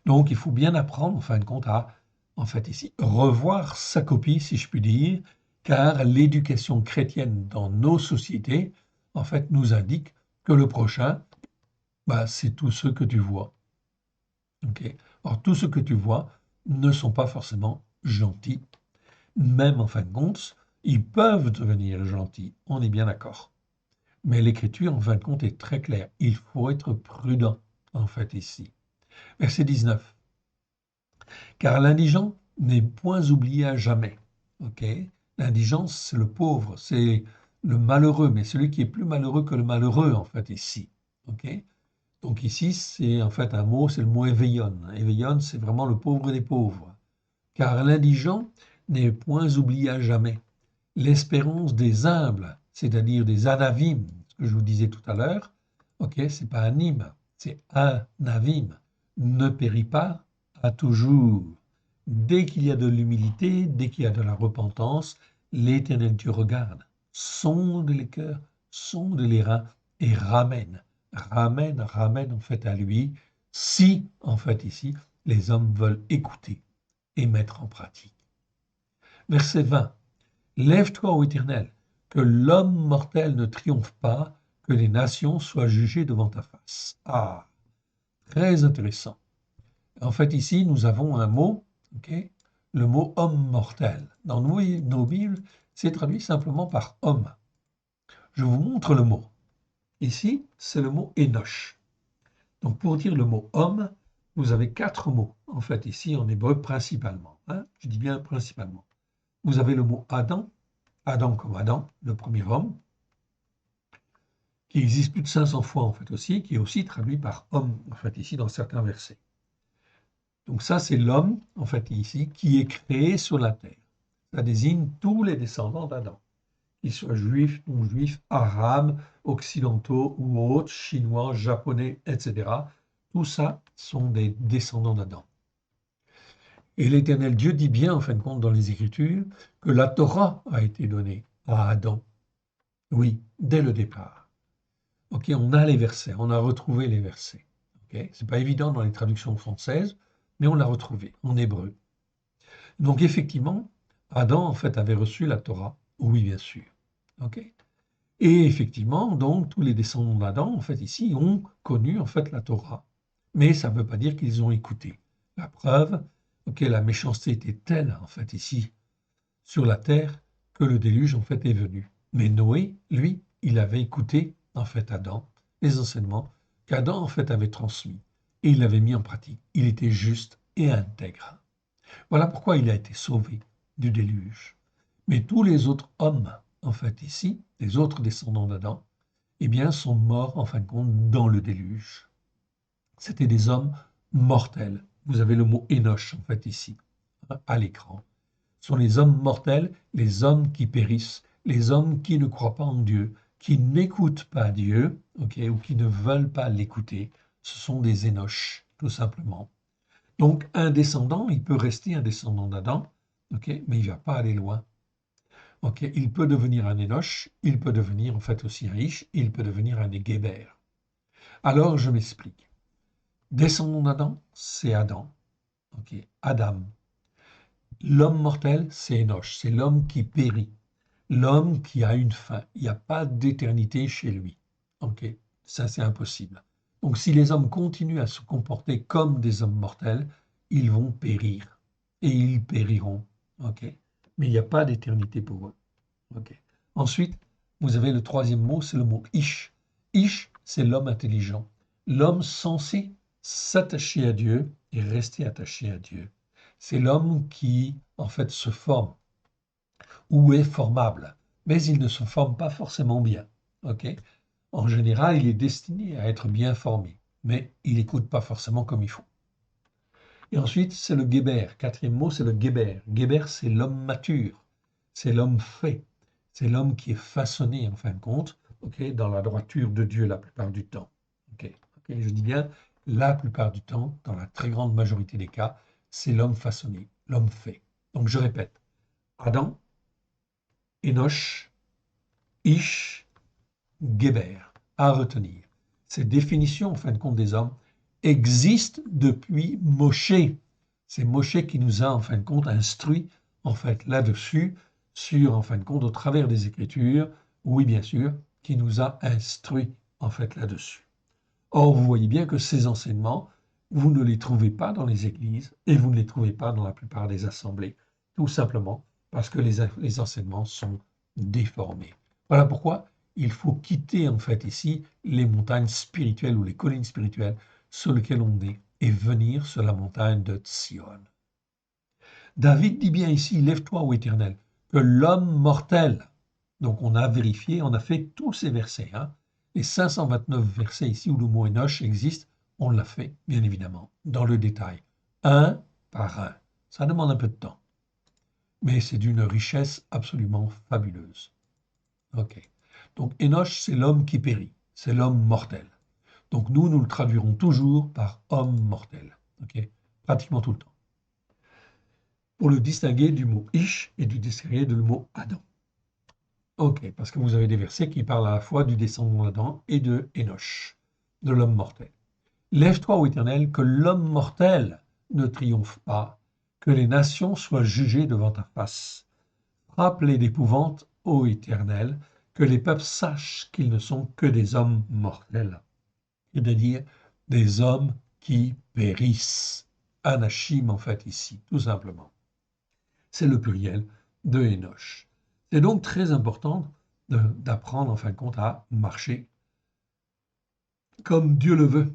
Donc, il faut bien apprendre, en fin de compte, à, en fait, ici, revoir sa copie, si je puis dire, car l'éducation chrétienne dans nos sociétés, en fait, nous indique que le prochain, bah, c'est tous ceux que tu vois. Okay. Or, tous ceux que tu vois ne sont pas forcément gentils. Même en fin de compte, ils peuvent devenir gentils, on est bien d'accord. Mais l'écriture, en fin de compte, est très claire. Il faut être prudent, en fait, ici. Verset 19. Car l'indigent n'est point oublié à jamais. Ok. L'indigence, c'est le pauvre, c'est le malheureux, mais celui qui est plus malheureux que le malheureux, en fait, ici. Ok. Donc ici, c'est en fait un mot, c'est le mot éveillon. Éveillon, c'est vraiment le pauvre des pauvres. Car l'indigent n'est point oublié à jamais. L'espérance des humbles, c'est-à-dire des anavim, ce que je vous disais tout à l'heure, ok, c'est pas anim, c'est anavim, ne périt pas à toujours. Dès qu'il y a de l'humilité, dès qu'il y a de la repentance, l'Éternel Dieu regarde, sonde les cœurs, sonde les reins et ramène en fait à lui, si en fait ici les hommes veulent écouter. et mettre en pratique. Verset 20. Lève-toi, ô Éternel, que l'homme mortel ne triomphe pas, que les nations soient jugées devant ta face. Ah, très intéressant. En fait, ici, nous avons un mot, okay, le mot homme mortel. Dans nos Bibles, c'est traduit simplement par homme. Je vous montre le mot. Ici, c'est le mot Enoch. Donc, pour dire le mot homme, vous avez 4 mots, en fait, ici en hébreu principalement. Hein, je dis bien principalement. Vous avez le mot Adam, Adam comme Adam, le premier homme, qui existe plus de 500 fois en fait aussi, qui est aussi traduit par homme, en fait, ici dans certains versets. Donc ça, c'est l'homme, en fait, ici, qui est créé sur la terre. Ça désigne tous les descendants d'Adam, qu'ils soient juifs, non-juifs, arabes, occidentaux ou autres, chinois, japonais, etc. Tout ça sont des descendants d'Adam. Et l'Éternel Dieu dit bien, en fin de compte, dans les Écritures, que la Torah a été donnée à Adam. Oui, dès le départ. Ok, on a les versets, on a retrouvé les versets. Okay, c'est pas évident dans les traductions françaises, mais on l'a retrouvé en hébreu. Donc effectivement, Adam en fait avait reçu la Torah. Oui, bien sûr. Ok. Et effectivement, donc tous les descendants d'Adam en fait ici ont connu en fait la Torah, mais ça ne veut pas dire qu'ils ont écouté. La preuve, ok, la méchanceté était telle en fait ici sur la terre que le déluge en fait est venu. Mais Noé, lui, il avait écouté en fait Adam, les enseignements qu'Adam en fait avait transmis et il l'avait mis en pratique. Il était juste et intègre. Voilà pourquoi il a été sauvé du déluge. Mais tous les autres hommes, en fait ici, les autres descendants d'Adam, eh bien, sont morts en fin de compte dans le déluge. C'étaient des hommes mortels. Vous avez le mot Enoch en fait ici, à l'écran. Ce sont les hommes mortels, les hommes qui périssent, les hommes qui ne croient pas en Dieu, qui n'écoutent pas Dieu, okay, ou qui ne veulent pas l'écouter. Ce sont des Enoch, tout simplement. Donc, un descendant, il peut rester un descendant d'Adam, okay, mais il ne va pas aller loin. Okay, il peut devenir un Enoch, il peut devenir en fait aussi un Ish, il peut devenir un Géber. Alors, je m'explique. Descendant d'Adam, c'est Adam. Okay, Adam. L'homme mortel, c'est Enoch, c'est l'homme qui périt, l'homme qui a une fin. Il n'y a pas d'éternité chez lui. Okay, ça, c'est impossible. Donc, si les hommes continuent à se comporter comme des hommes mortels, ils vont périr. Et ils périront. Okay, mais il n'y a pas d'éternité pour eux. Okay. Ensuite, vous avez le troisième mot, c'est le mot Ish. Ish, c'est l'homme intelligent. L'homme censé s'attacher à Dieu et rester attaché à Dieu. C'est l'homme qui, en fait, se forme ou est formable, mais il ne se forme pas forcément bien. Okay, en général, il est destiné à être bien formé, mais il n'écoute pas forcément comme il faut. Et ensuite, c'est le Géber. Quatrième mot, c'est le Géber. Géber, c'est l'homme mature, c'est l'homme fait, c'est l'homme qui est façonné, en fin de compte, okay, dans la droiture de Dieu la plupart du temps. Okay. Okay, je dis bien la plupart du temps, dans la très grande majorité des cas, c'est l'homme façonné, l'homme fait. Donc je répète, Adam, Enoch, Ish, Géber, à retenir. Ces définitions, en fin de compte, des hommes existent depuis Moshe. C'est Moshe qui nous a, en fin de compte, instruit, en fait, là-dessus, sur, en fin de compte, au travers des Écritures, oui, bien sûr, qui nous a instruit, en fait, là-dessus. Or, vous voyez bien que ces enseignements, vous ne les trouvez pas dans les églises et vous ne les trouvez pas dans la plupart des assemblées, tout simplement parce que les enseignements sont déformés. Voilà pourquoi il faut quitter en fait ici les montagnes spirituelles ou les collines spirituelles sur lesquelles on est et venir sur la montagne de Sion. David dit bien ici, lève-toi ô Éternel, que l'homme mortel, donc on a vérifié, on a fait tous ces versets, hein, les 529 versets ici où le mot Enoch existe, on l'a fait, bien évidemment, dans le détail, un par un. Ça demande un peu de temps, mais c'est d'une richesse absolument fabuleuse. Ok. Donc Enoch, c'est l'homme qui périt, c'est l'homme mortel. Donc nous le traduirons toujours par homme mortel, ok, pratiquement tout le temps, pour le distinguer du mot Ish et du distinguer du mot Adam. Ok, parce que vous avez des versets qui parlent à la fois du descendant d'Adam et de Enoch, de l'homme mortel. Lève-toi, ô Éternel, que l'homme mortel ne triomphe pas, que les nations soient jugées devant ta face. Frappe-les d'épouvante, ô Éternel, que les peuples sachent qu'ils ne sont que des hommes mortels, c'est-à-dire des hommes qui périssent. Anachim, en fait, ici, tout simplement. C'est le pluriel de Enoch. C'est donc très important d'apprendre, en fin de compte, à marcher comme Dieu le veut.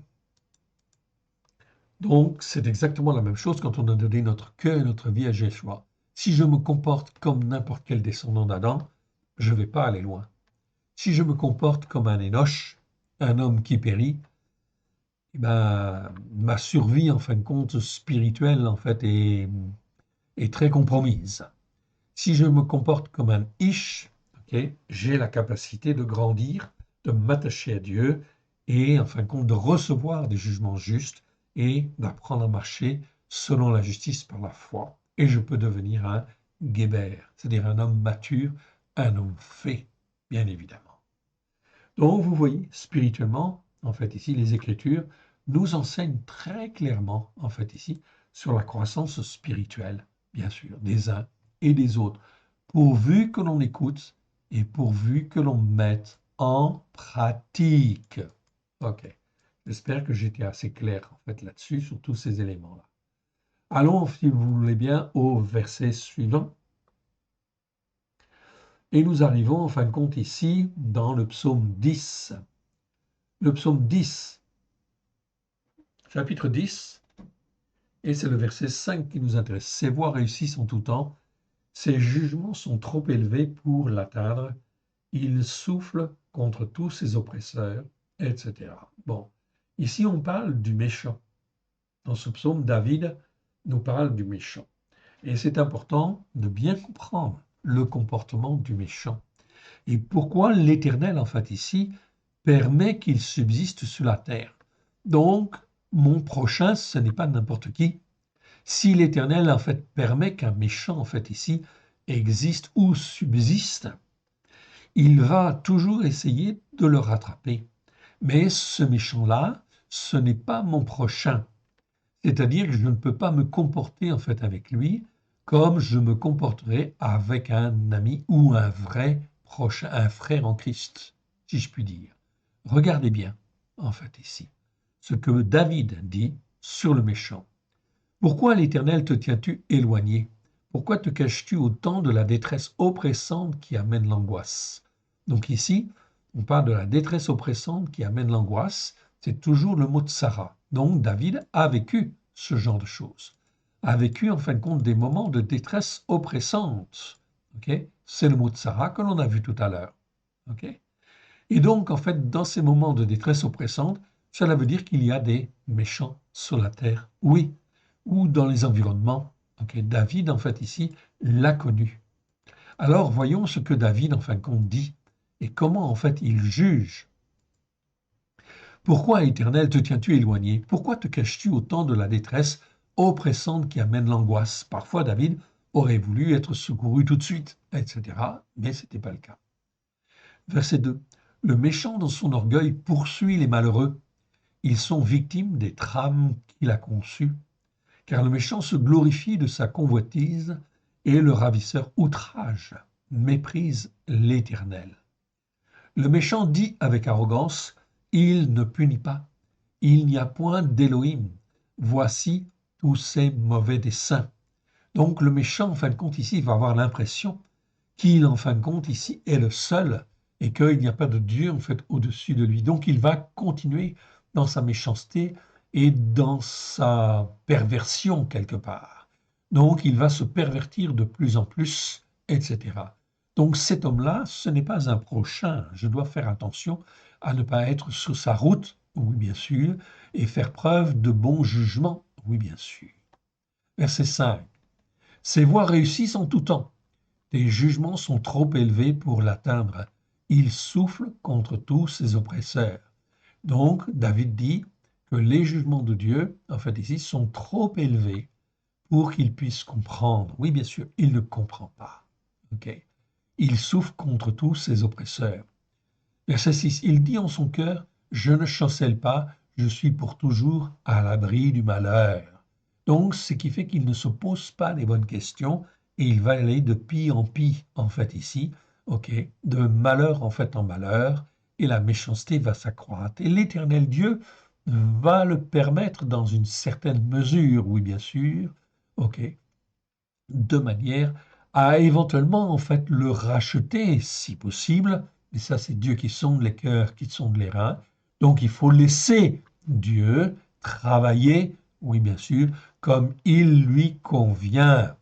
Donc, c'est exactement la même chose quand on a donné notre cœur et notre vie à Jésus. Si je me comporte comme n'importe quel descendant d'Adam, je ne vais pas aller loin. Si je me comporte comme un Enoch, un homme qui périt, eh ben, ma survie, en fin de compte, spirituelle, en fait, est très compromise. Si je me comporte comme un Ish, okay, j'ai la capacité de grandir, de m'attacher à Dieu et, en fin de compte, de recevoir des jugements justes et d'apprendre à marcher selon la justice par la foi. Et je peux devenir un Geber, c'est-à-dire un homme mature, un homme fait, bien évidemment. Donc, vous voyez, spirituellement, en fait, ici, les Écritures nous enseignent très clairement, en fait, ici, sur la croissance spirituelle, bien sûr, des uns et des autres, pourvu que l'on écoute et pourvu que l'on mette en pratique. OK. J'espère que j'étais assez clair, en fait, là-dessus, sur tous ces éléments-là. Allons, si vous voulez bien, au verset suivant. Et nous arrivons, en fin de compte, ici, dans le psaume 10. Le psaume 10, chapitre 10, et c'est le verset 5 qui nous intéresse. Ses voies réussissent en tout temps, ses jugements sont trop élevés pour l'atteindre, il souffle contre tous ses oppresseurs, etc. Bon, ici on parle du méchant. Dans ce psaume, David nous parle du méchant. Et c'est important de bien comprendre le comportement du méchant. Et pourquoi l'Éternel, en fait, ici, permet qu'il subsiste sur la terre. Donc, mon prochain, ce n'est pas n'importe qui. Si l'Éternel, en fait, permet qu'un méchant, en fait, ici, existe ou subsiste, il va toujours essayer de le rattraper. Mais ce méchant-là, ce n'est pas mon prochain. C'est-à-dire que je ne peux pas me comporter, en fait, avec lui comme je me comporterais avec un ami ou un vrai prochain, un frère en Christ, si je puis dire. Regardez bien, en fait, ici, ce que David dit sur le méchant. Pourquoi, l'Éternel, te tiens-tu éloigné? Pourquoi te caches-tu au temps de la détresse oppressante qui amène l'angoisse? Donc ici, on parle de la détresse oppressante qui amène l'angoisse. C'est toujours le mot de Sarah. Donc David a vécu ce genre de choses. A vécu, en fin de compte, des moments de détresse oppressante. Okay? C'est le mot de Sarah que l'on a vu tout à l'heure. Okay? Et donc, en fait, dans ces moments de détresse oppressante, cela veut dire qu'il y a des méchants sur la terre, oui, ou dans les environnements. Okay? David, en fait, ici, l'a connu. Alors, voyons ce que David, en fin de compte, dit et comment, en fait, il juge. Pourquoi, Éternel, te tiens-tu éloigné? Pourquoi te caches-tu au temps de la détresse oppressante qui amène l'angoisse? Parfois, David aurait voulu être secouru tout de suite, etc., mais ce n'était pas le cas. Verset 2. Le méchant dans son orgueil poursuit les malheureux. Ils sont victimes des trames qu'il a conçues, car le méchant se glorifie de sa convoitise et le ravisseur outrage, méprise l'Éternel. Le méchant dit avec arrogance, il ne punit pas, il n'y a point d'Élohim, voici tous ces mauvais desseins. Donc le méchant, en fin de compte, ici, va avoir l'impression qu'il, en fin de compte, ici, est le seul et qu'il n'y a pas de Dieu, en fait, au-dessus de lui. Donc il va continuer dans sa méchanceté et dans sa perversion, quelque part. Donc il va se pervertir de plus en plus, etc. Donc cet homme-là, ce n'est pas un prochain. Je dois faire attention à ne pas être sur sa route, oui bien sûr, et faire preuve de bon jugement, oui bien sûr. Verset 5. Ses voies réussissent en tout temps. Tes jugements sont trop élevés pour l'atteindre. Il souffle contre tous ses oppresseurs. Donc David dit que les jugements de Dieu, en fait ici, sont trop élevés pour qu'il puisse comprendre. Oui, bien sûr, il ne comprend pas. Okay? Il souffle contre tous ses oppresseurs. Verset 6, il dit en son cœur, je ne chancelle pas, je suis pour toujours à l'abri du malheur. Donc, ce qui fait qu'il ne se pose pas les bonnes questions et il va aller de pis en pis, en fait, ici, ok, de malheur en fait en malheur, et la méchanceté va s'accroître. Et l'Éternel Dieu va le permettre dans une certaine mesure, oui, bien sûr, ok, de manière à éventuellement en fait le racheter si possible. Mais ça, c'est Dieu qui sonde les cœurs, qui sonde les reins. Donc, il faut laisser Dieu travailler, oui, bien sûr, comme il lui convient.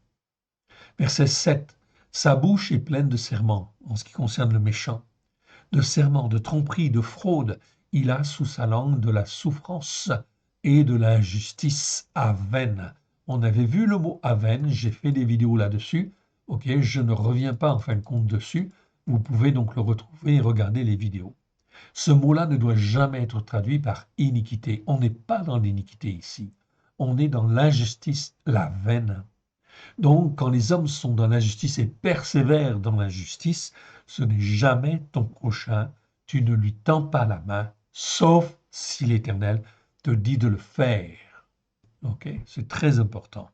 Verset 7. Sa bouche est pleine de serments, en ce qui concerne le méchant, de serments, de tromperies, de fraudes. Il a sous sa langue de la souffrance et de l'injustice à veine. On avait vu le mot à veine, j'ai fait des vidéos là-dessus. Ok, je ne reviens pas en fin de compte dessus. Vous pouvez donc le retrouver et regarder les vidéos. Ce mot-là ne doit jamais être traduit par iniquité. On n'est pas dans l'iniquité ici. On est dans l'injustice, la veine. Donc, quand les hommes sont dans l'injustice et persévèrent dans l'injustice, ce n'est jamais ton prochain. Tu ne lui tends pas la main, sauf si l'Éternel te dit de le faire. Ok, c'est très important.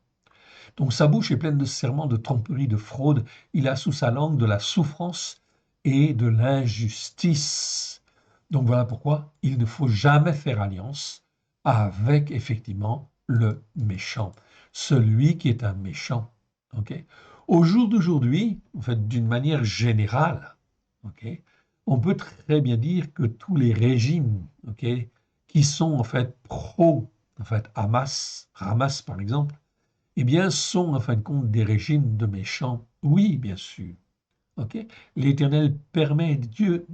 Donc, sa bouche est pleine de serments, de tromperies, de fraudes. Il a sous sa langue de la souffrance et de l'injustice. Donc, voilà pourquoi il ne faut jamais faire alliance avec, effectivement, le méchant. Celui qui est un méchant. Okay. Au jour d'aujourd'hui, en fait, d'une manière générale, okay, on peut très bien dire que tous les régimes, okay, qui sont en fait pro, en fait, Hamas par exemple, eh bien, sont en fin de compte des régimes de méchants. Oui, bien sûr. Okay. L'Éternel Dieu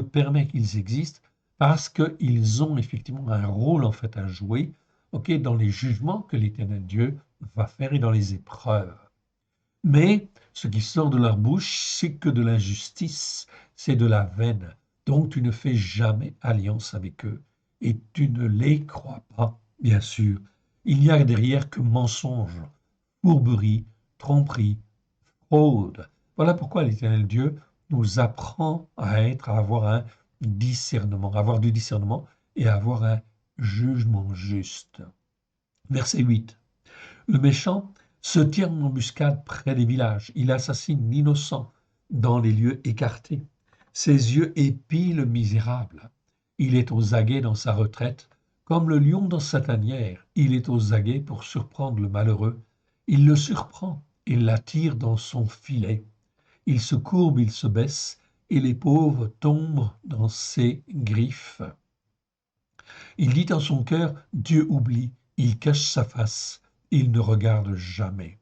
permet qu'ils existent parce qu'ils ont effectivement un rôle en fait à jouer, okay, dans les jugements que l'Éternel Dieu va faire et dans les épreuves. Mais ce qui sort de leur bouche, c'est que de l'injustice, c'est de la veine. Donc tu ne fais jamais alliance avec eux et tu ne les crois pas, bien sûr. Il n'y a derrière que mensonges, fourberie, tromperie, fraude. Voilà pourquoi l'Éternel Dieu nous apprend à avoir un discernement, à avoir du discernement et à avoir un jugement juste. Verset 8. Le méchant se tient en embuscade près des villages. Il assassine l'innocent dans les lieux écartés. Ses yeux épient le misérable. Il est aux aguets dans sa retraite. Comme le lion dans sa tanière, il est aux aguets pour surprendre le malheureux. Il le surprend et l'attire dans son filet. Il se courbe, il se baisse, et les pauvres tombent dans ses griffes. Il dit en son cœur, Dieu oublie, il cache sa face, il ne regarde jamais.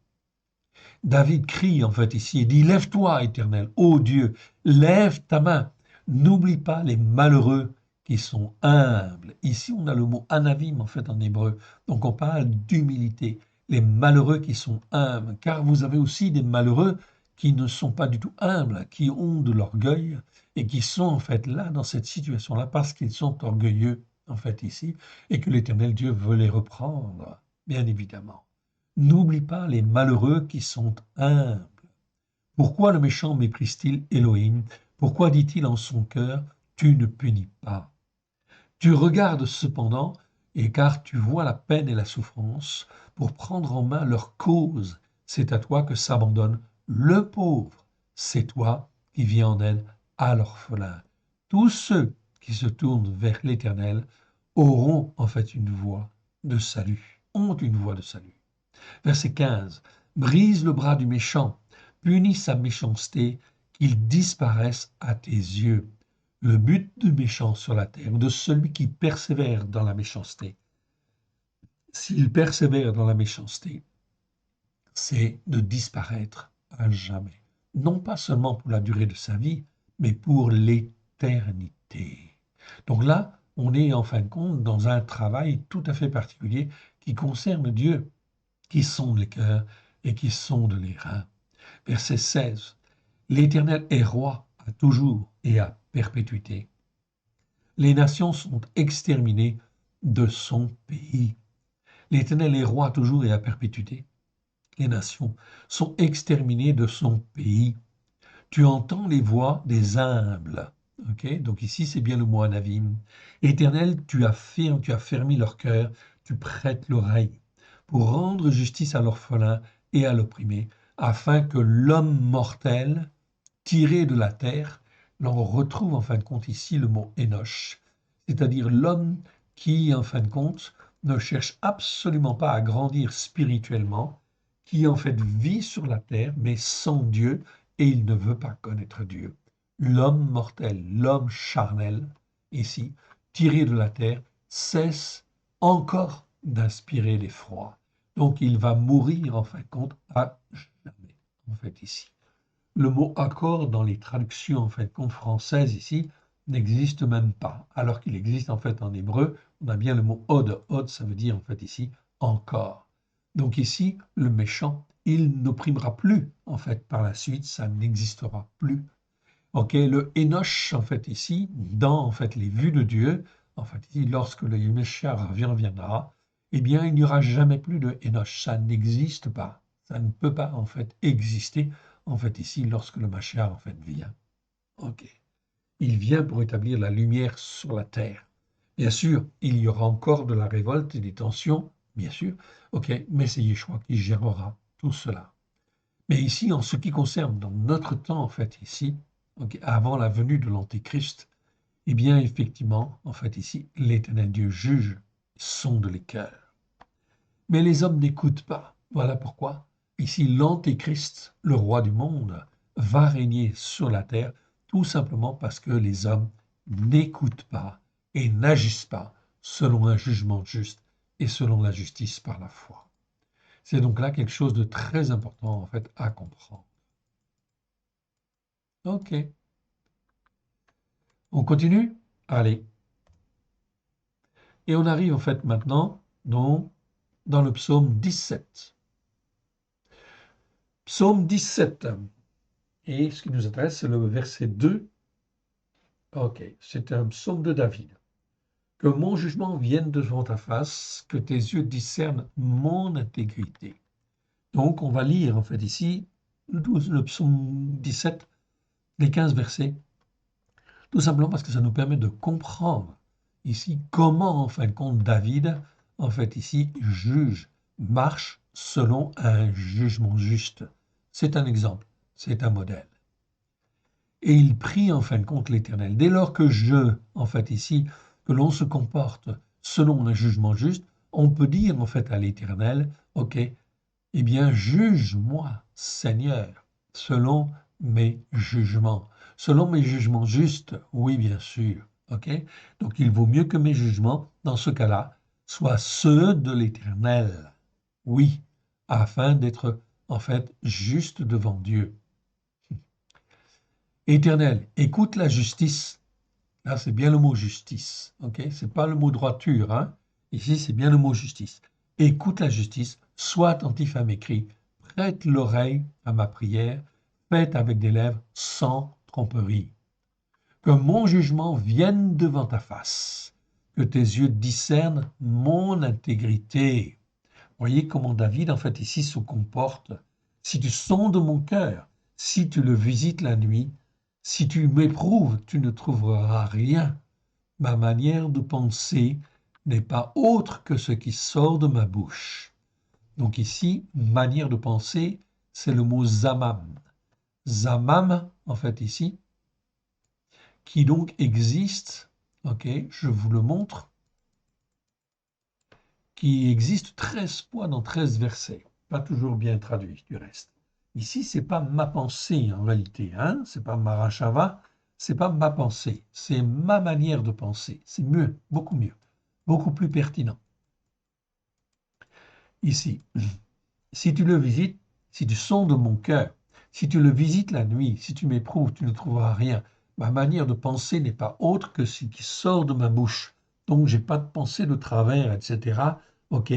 David crie en fait ici et dit, lève-toi, Éternel, ô Dieu, lève ta main, n'oublie pas les malheureux qui sont humbles. Ici, on a le mot anavim en fait en hébreu, donc on parle d'humilité, les malheureux qui sont humbles, car vous avez aussi des malheureux qui ne sont pas du tout humbles, qui ont de l'orgueil et qui sont en fait là dans cette situation-là parce qu'ils sont orgueilleux en fait ici et que l'Éternel Dieu veut les reprendre, bien évidemment. N'oublie pas les malheureux qui sont humbles. Pourquoi le méchant méprise-t-il Elohim? Pourquoi dit-il en son cœur, tu ne punis pas? Tu regardes cependant, et car tu vois la peine et la souffrance, pour prendre en main leur cause, c'est à toi que s'abandonne le pauvre, c'est toi qui viens en aide à l'orphelin. Tous ceux qui se tournent vers l'Éternel auront en fait une voie de salut, ont une voie de salut. Verset 15. Brise le bras du méchant, punis sa méchanceté, qu'il disparaisse à tes yeux. Le but du méchant sur la terre, de celui qui persévère dans la méchanceté, s'il persévère dans la méchanceté, c'est de disparaître à jamais. Non pas seulement pour la durée de sa vie, mais pour l'éternité. Donc là, on est en fin de compte dans un travail tout à fait particulier qui concerne Dieu, qui sonde les cœurs et qui sonde les reins. Verset 16. L'Éternel est roi à toujours et à perpétuité. Les nations sont exterminées de son pays. L'Éternel est roi toujours et à perpétuité. Les nations sont exterminées de son pays. Tu entends les voix des humbles. Okay? Donc ici, c'est bien le mot anavim. Éternel, tu as fermé leur cœur, tu prêtes l'oreille. pour rendre justice à l'orphelin et à l'opprimé, afin que l'homme mortel, tiré de la terre, l'on retrouve en fin de compte ici le mot Énoch, c'est-à-dire l'homme qui, en fin de compte, ne cherche absolument pas à grandir spirituellement, qui en fait vit sur la terre, mais sans Dieu, et il ne veut pas connaître Dieu. L'homme mortel, l'homme charnel, ici, tiré de la terre, cesse encore d'inspirer l'effroi. Donc il va mourir en fin de compte à jamais, en fait ici. Le mot accord dans les traductions en fin de compte françaises ici n'existe même pas, alors qu'il existe en fait en hébreu, on a bien le mot od. Od, ça veut dire en fait ici encore. Donc ici, le méchant, il n'opprimera plus en fait par la suite, ça n'existera plus. Ok, le Enoch en fait ici, dans en fait les vues de Dieu, en fait ici, lorsque le Meshiach reviendra, eh bien il n'y aura jamais plus de Enoch, ça n'existe pas, ça ne peut pas en fait exister en fait ici lorsque le Mashiach en fait vient. Ok, il vient pour établir la lumière sur la terre. Bien sûr, il y aura encore de la révolte et des tensions, bien sûr. Ok, mais c'est Yeshua qui gérera tout cela. Mais ici, en ce qui concerne dans notre temps en fait ici, ok, avant la venue de l'Antéchrist, eh bien effectivement, en fait ici, l'Éternel Dieu juge, sonde les cœurs. Mais les hommes n'écoutent pas. Voilà pourquoi ici l'Antéchrist, le roi du monde, va régner sur la terre, tout simplement parce que les hommes n'écoutent pas et n'agissent pas selon un jugement juste et selon la justice par la foi. C'est donc là quelque chose de très important en fait à comprendre. Ok, on continue? Allez. Et on arrive en fait maintenant dans le psaume 17. Psaume 17. Et ce qui nous intéresse, c'est le verset 2. Ok, c'est un psaume de David. Que mon jugement vienne devant ta face, que tes yeux discernent mon intégrité. Donc, on va lire en fait ici le psaume 17, les 15 versets, tout simplement parce que ça nous permet de comprendre ici comment, en fin de compte, David, en fait ici, juge, marche selon un jugement juste. C'est un exemple, c'est un modèle. Et il prie en fin de compte l'Éternel. Dès lors que en fait ici, que l'on se comporte selon un jugement juste, on peut dire en fait à l'Éternel, ok, eh bien juge-moi, Seigneur, selon mes jugements. Selon mes jugements justes, oui bien sûr, ok. Donc il vaut mieux que mes jugements, dans ce cas-là, soient ceux de l'Éternel, oui, afin d'être en fait juste devant Dieu. Éternel, écoute la justice. Là, c'est bien le mot justice. Ok, c'est pas le mot droiture. Hein? Ici, c'est bien le mot justice. Écoute la justice. Sois attentif à mes cris. Prête l'oreille à ma prière. Faites avec des lèvres sans tromperie. Que mon jugement vienne devant ta face. Que tes yeux discernent mon intégrité. Voyez comment David, en fait, ici se comporte. Si tu sondes mon cœur, si tu le visites la nuit, si tu m'éprouves, tu ne trouveras rien. Ma manière de penser n'est pas autre que ce qui sort de ma bouche. Donc ici, manière de penser, c'est le mot zamam. Zamam, en fait ici, qui donc existe, ok, je vous le montre, qui existe 13 fois dans 13 versets. Pas toujours bien traduit du reste. Ici, c'est pas ma pensée en réalité, hein? C'est pas Marachava, c'est pas ma pensée, c'est ma manière de penser. C'est mieux, beaucoup plus pertinent. Ici, si tu le visites, si tu sondes mon cœur, si tu le visites la nuit, si tu m'éprouves, tu ne trouveras rien. Ma manière de penser n'est pas autre que ce qui sort de ma bouche. Donc, j'ai pas de pensée de travers, etc. Ok,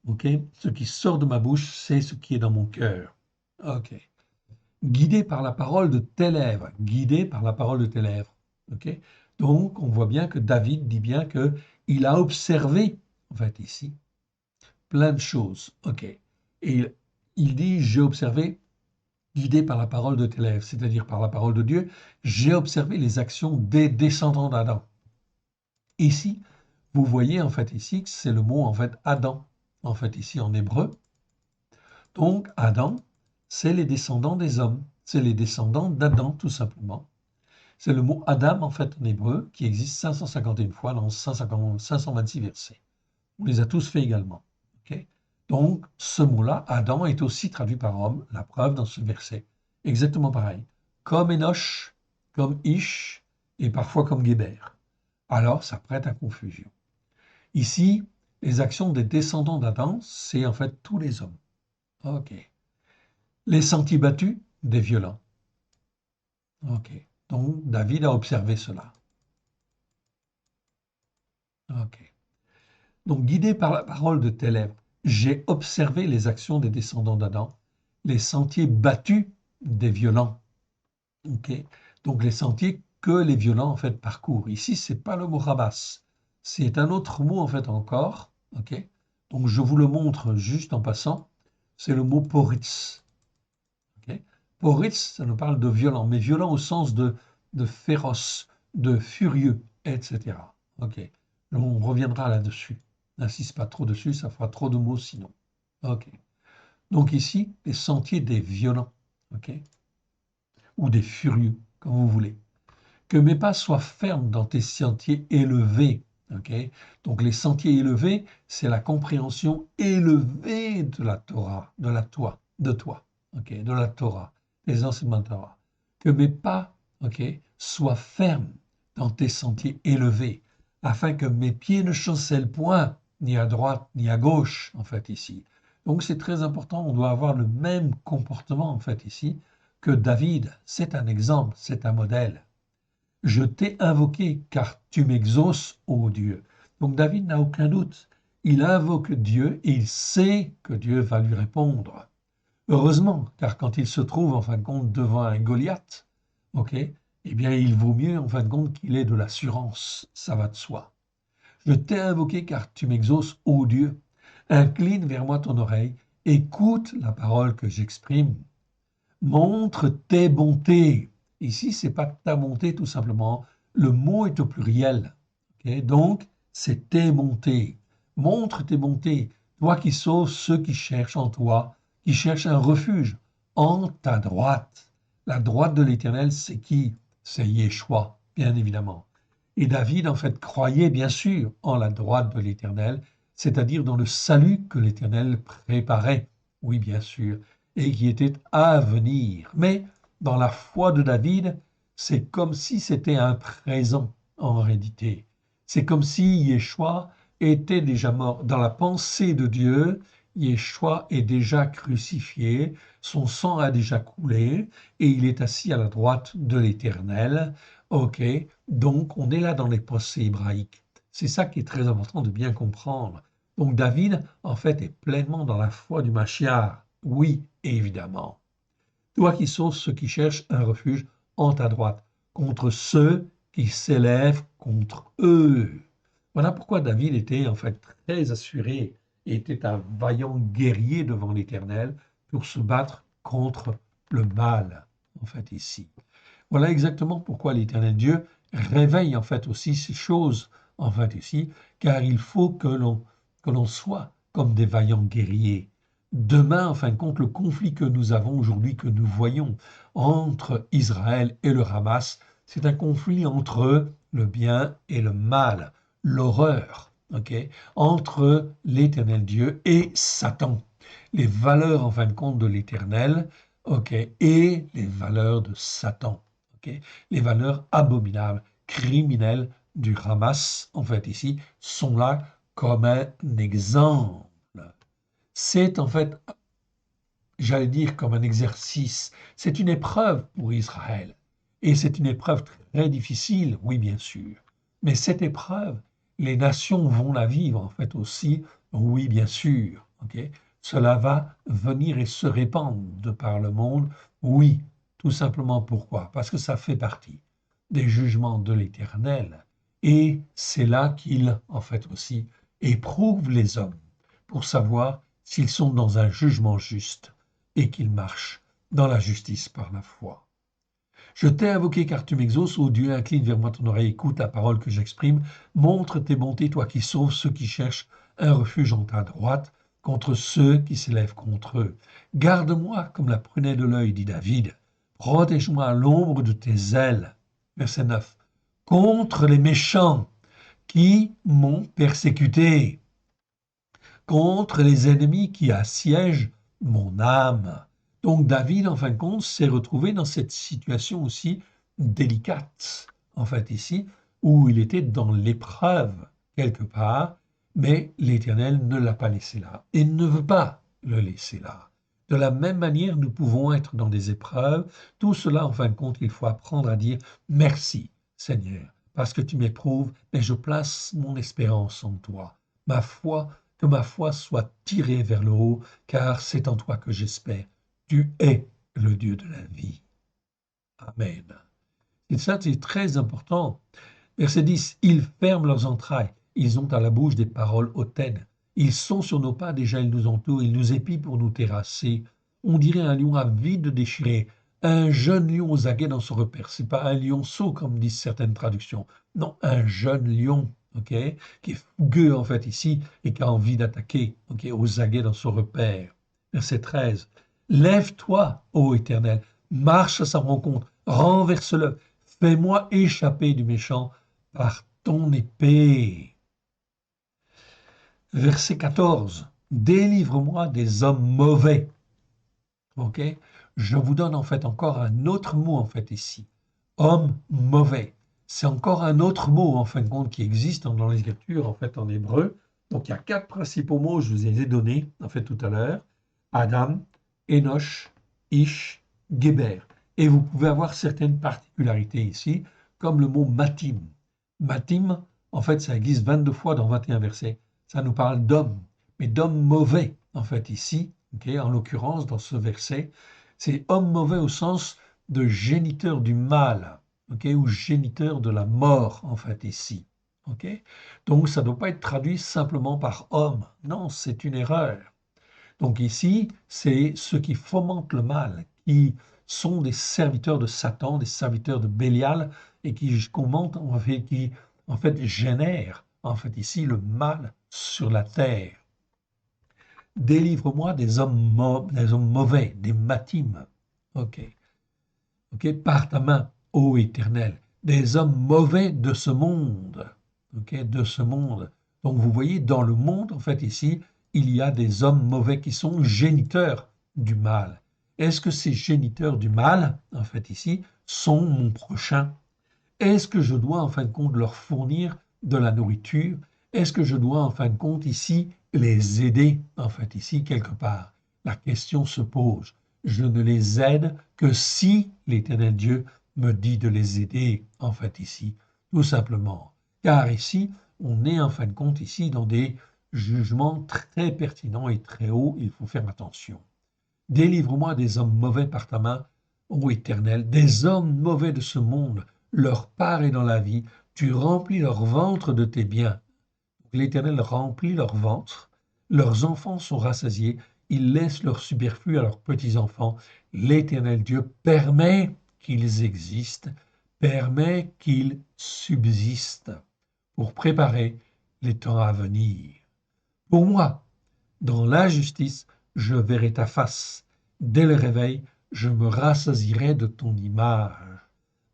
ok. Ce qui sort de ma bouche, c'est ce qui est dans mon cœur. Ok. Guidé par la parole de tes lèvres. Guidé par la parole de tes lèvres. Ok. Donc, on voit bien que David dit bien que il a observé, en fait, ici, plein de choses. Ok. Et il dit, j'ai observé, guidé par la parole de tes lèvres, c'est-à-dire par la parole de Dieu, j'ai observé les actions des descendants d'Adam. Ici, vous voyez en fait ici que c'est le mot en fait Adam. en fait, ici en hébreu. Donc, Adam, c'est les descendants des hommes. C'est les descendants d'Adam, tout simplement. C'est le mot Adam, en fait, en hébreu, qui existe 551 fois dans 526 versets. On les a tous fait également. Okay. Donc, ce mot-là, Adam, est aussi traduit par homme, la preuve dans ce verset. Exactement pareil. Comme Enoch, comme Ish, et parfois comme Géber. Alors, ça prête à confusion. Ici, les actions des descendants d'Adam, c'est en fait tous les hommes. OK. Les sentiers battus, des violents. OK. Donc, David a observé cela. OK. Donc, guidé par la parole de tes lèvres, j'ai observé les actions des descendants d'Adam, les sentiers battus des violents. OK. Donc, les sentiers que les violents, en fait, parcourent. Ici, ce n'est pas le mot rabas. C'est un autre mot, en fait, encore. OK. Donc, je vous le montre juste en passant. C'est le mot poritz. Okay. Poritz, ça nous parle de violent, mais violent au sens de féroce, de furieux, etc. OK. On reviendra là-dessus. N'insiste pas trop dessus, ça fera trop de mots sinon. OK. Donc ici, les sentiers des violents, OK, ou des furieux, comme vous voulez. Que mes pas soient fermes dans tes sentiers élevés. OK. Donc les sentiers élevés, c'est la compréhension élevée de la Torah, de toi, OK, de la Torah, les enseignements de Torah. Que mes pas, OK, soient fermes dans tes sentiers élevés, afin que mes pieds ne chancellent point, ni à droite, ni à gauche, en fait, ici. Donc c'est très important, on doit avoir le même comportement, en fait, ici, que David. C'est un exemple, c'est un modèle. Je t'ai invoqué car tu m'exauces, ô Dieu. Donc David n'a aucun doute. Il invoque Dieu et il sait que Dieu va lui répondre. Heureusement, car quand il se trouve en fin de compte devant un Goliath, ok, eh bien il vaut mieux en fin de compte qu'il ait de l'assurance. Ça va de soi. Je t'ai invoqué car tu m'exauces, ô Dieu. Incline vers moi ton oreille, écoute la parole que j'exprime. Montre tes bontés. Ici, c'est pas ta bonté tout simplement. Le mot est au pluriel. Okay? Donc, c'est tes bontés. Montre tes bontés. Toi qui sauves ceux qui cherchent en toi, qui cherchent un refuge en ta droite. La droite de l'Éternel, c'est qui? C'est Yeshua, bien évidemment. Et David, en fait, croyait bien sûr en la droite de l'Éternel, c'est-à-dire dans le salut que l'Éternel préparait. Oui, bien sûr, et qui était à venir. Mais dans la foi de David, c'est comme si c'était un présent en réalité. C'est comme si Yeshua était déjà mort. Dans la pensée de Dieu, Yeshua est déjà crucifié, son sang a déjà coulé et il est assis à la droite de l'Éternel. Ok, donc on est là dans les pensées hébraïques. C'est ça qui est très important de bien comprendre. Donc David, en fait, est pleinement dans la foi du Mashiach. Oui, évidemment. Toi qui sauves ceux qui cherchent un refuge en ta droite, contre ceux qui s'élèvent contre eux. Voilà pourquoi David était en fait très assuré et était un vaillant guerrier devant l'Éternel pour se battre contre le mal, en fait, ici. Voilà exactement pourquoi l'Éternel Dieu réveille en fait aussi ces choses, en fait, ici, car il faut que l'on soit comme des vaillants guerriers. Demain, en fin de compte, le conflit que nous avons aujourd'hui, que nous voyons entre Israël et le Hamas, c'est un conflit entre le bien et le mal, l'horreur, ok, entre l'Éternel Dieu et Satan. Les valeurs, en fin de compte, de l'Éternel, ok, et les valeurs de Satan. Okay. Les valeurs abominables, criminelles du Hamas, en fait, ici, sont là comme un exemple. C'est en fait, j'allais dire, comme un exercice. C'est une épreuve pour Israël. Et c'est une épreuve très difficile, oui, bien sûr. Mais cette épreuve, les nations vont la vivre, en fait, aussi, oui, bien sûr. Okay. Cela va venir et se répandre de par le monde, oui, tout simplement pourquoi? Parce que ça fait partie des jugements de l'Éternel. Et c'est là qu'il, en fait, aussi, éprouve les hommes pour savoir s'ils sont dans un jugement juste et qu'ils marchent dans la justice par la foi. Je t'ai invoqué car tu m'exauces, ô Dieu, incline vers moi ton oreille, écoute la parole que j'exprime, montre tes bontés, toi qui sauves ceux qui cherchent un refuge en ta droite, contre ceux qui s'élèvent contre eux. Garde-moi comme la prunelle de l'œil, dit David. Protège-moi à l'ombre de tes ailes. Verset 9. Contre les méchants qui m'ont persécuté, contre les ennemis qui assiègent mon âme. Donc David, en fin de compte, s'est retrouvé dans cette situation aussi délicate, en fait ici, où il était dans l'épreuve quelque part, mais l'Éternel ne l'a pas laissé là et ne veut pas le laisser là. De la même manière, nous pouvons être dans des épreuves. Tout cela, en fin de compte, il faut apprendre à dire merci, Seigneur, parce que tu m'éprouves, mais je place mon espérance en toi. Ma foi, que ma foi soit tirée vers le haut, car c'est en toi que j'espère. Tu es le Dieu de la vie. Amen. Et ça, c'est très important. Verset 10, ils ferment leurs entrailles, ils ont à la bouche des paroles hautaines. Ils sont sur nos pas, déjà ils nous entourent, ils nous épient pour nous terrasser. On dirait un lion avide déchiré, un jeune lion aux aguets dans son repère. C'est pas un lionceau comme disent certaines traductions. Non, un jeune lion, ok, qui est fougueux en fait ici et qui a envie d'attaquer, ok, aux aguets dans son repère. Verset 13, lève-toi, ô Éternel, marche à sa rencontre, renverse-le, fais-moi échapper du méchant par ton épée. Verset 14. Délivre-moi des hommes mauvais. Ok? Je vous donne en fait encore un autre mot en fait ici. Homme mauvais. C'est encore un autre mot en fin de compte qui existe dans les Écritures en fait en hébreu. Donc il y a 4 principaux mots, je vous les ai donnés en fait tout à l'heure. Adam, Enoch, Ish, Geber. Et vous pouvez avoir certaines particularités ici, comme le mot matim. Matim, en fait, ça existe 22 fois dans 21 versets. Ça nous parle d'hommes, mais d'hommes mauvais, en fait, ici, okay, en l'occurrence, dans ce verset. C'est homme mauvais au sens de géniteur du mal, okay, ou géniteur de la mort, en fait, ici. Okay. Donc, ça ne doit pas être traduit simplement par homme. Non, c'est une erreur. Donc ici, c'est ceux qui fomentent le mal, qui sont des serviteurs de Satan, des serviteurs de Bélial, et qui commentent, qui en fait génèrent en fait ici le mal sur la terre. Délivre-moi des hommes mauvais, des matim. Ok. Ok. Par ta main, ô Éternel, des hommes mauvais de ce monde. Ok. De ce monde. Donc vous voyez, dans le monde, en fait ici, il y a des hommes mauvais qui sont géniteurs du mal. Est-ce que ces géniteurs du mal, en fait ici, sont mon prochain? Est-ce que je dois en fin de compte leur fournir de la nourriture? Est-ce que je dois en fin de compte ici les aider en fait ici quelque part? La question se pose. Je ne les aide que si l'Éternel Dieu me dit de les aider en fait ici, tout simplement. Car ici, on est en fin de compte ici dans des jugements très pertinents et très hauts, il faut faire attention. Délivre-moi des hommes mauvais par ta main, ô Éternel, des hommes mauvais de ce monde, leur part est dans la vie, tu remplis leur ventre de tes biens. L'Éternel remplit leur ventre, leurs enfants sont rassasiés, ils laissent leur superflu à leurs petits-enfants. L'Éternel Dieu permet qu'ils existent, permet qu'ils subsistent pour préparer les temps à venir. Pour moi, dans l'injustice, je verrai ta face. Dès le réveil, je me rassasierai de ton image.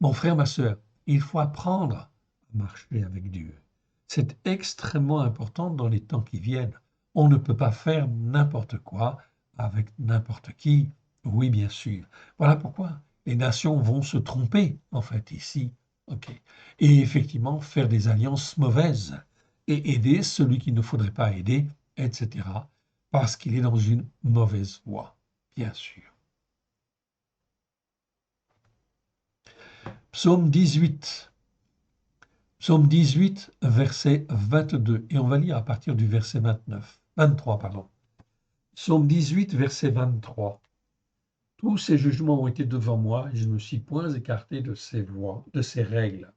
Mon frère, ma sœur, il faut apprendre à marcher avec Dieu. C'est extrêmement important dans les temps qui viennent. On ne peut pas faire n'importe quoi avec n'importe qui. Oui, bien sûr. Voilà pourquoi les nations vont se tromper, en fait, ici. Okay. Et effectivement, faire des alliances mauvaises et aider celui qu'il ne faudrait pas aider, etc., parce qu'il est dans une mauvaise voie, bien sûr. Psaume 18. Psaume 18, verset 22. Et on va lire à partir du verset 23, pardon. Psaume 18, verset 23. Tous ces jugements ont été devant moi et je ne me suis point écarté de ces voies, de ces règles.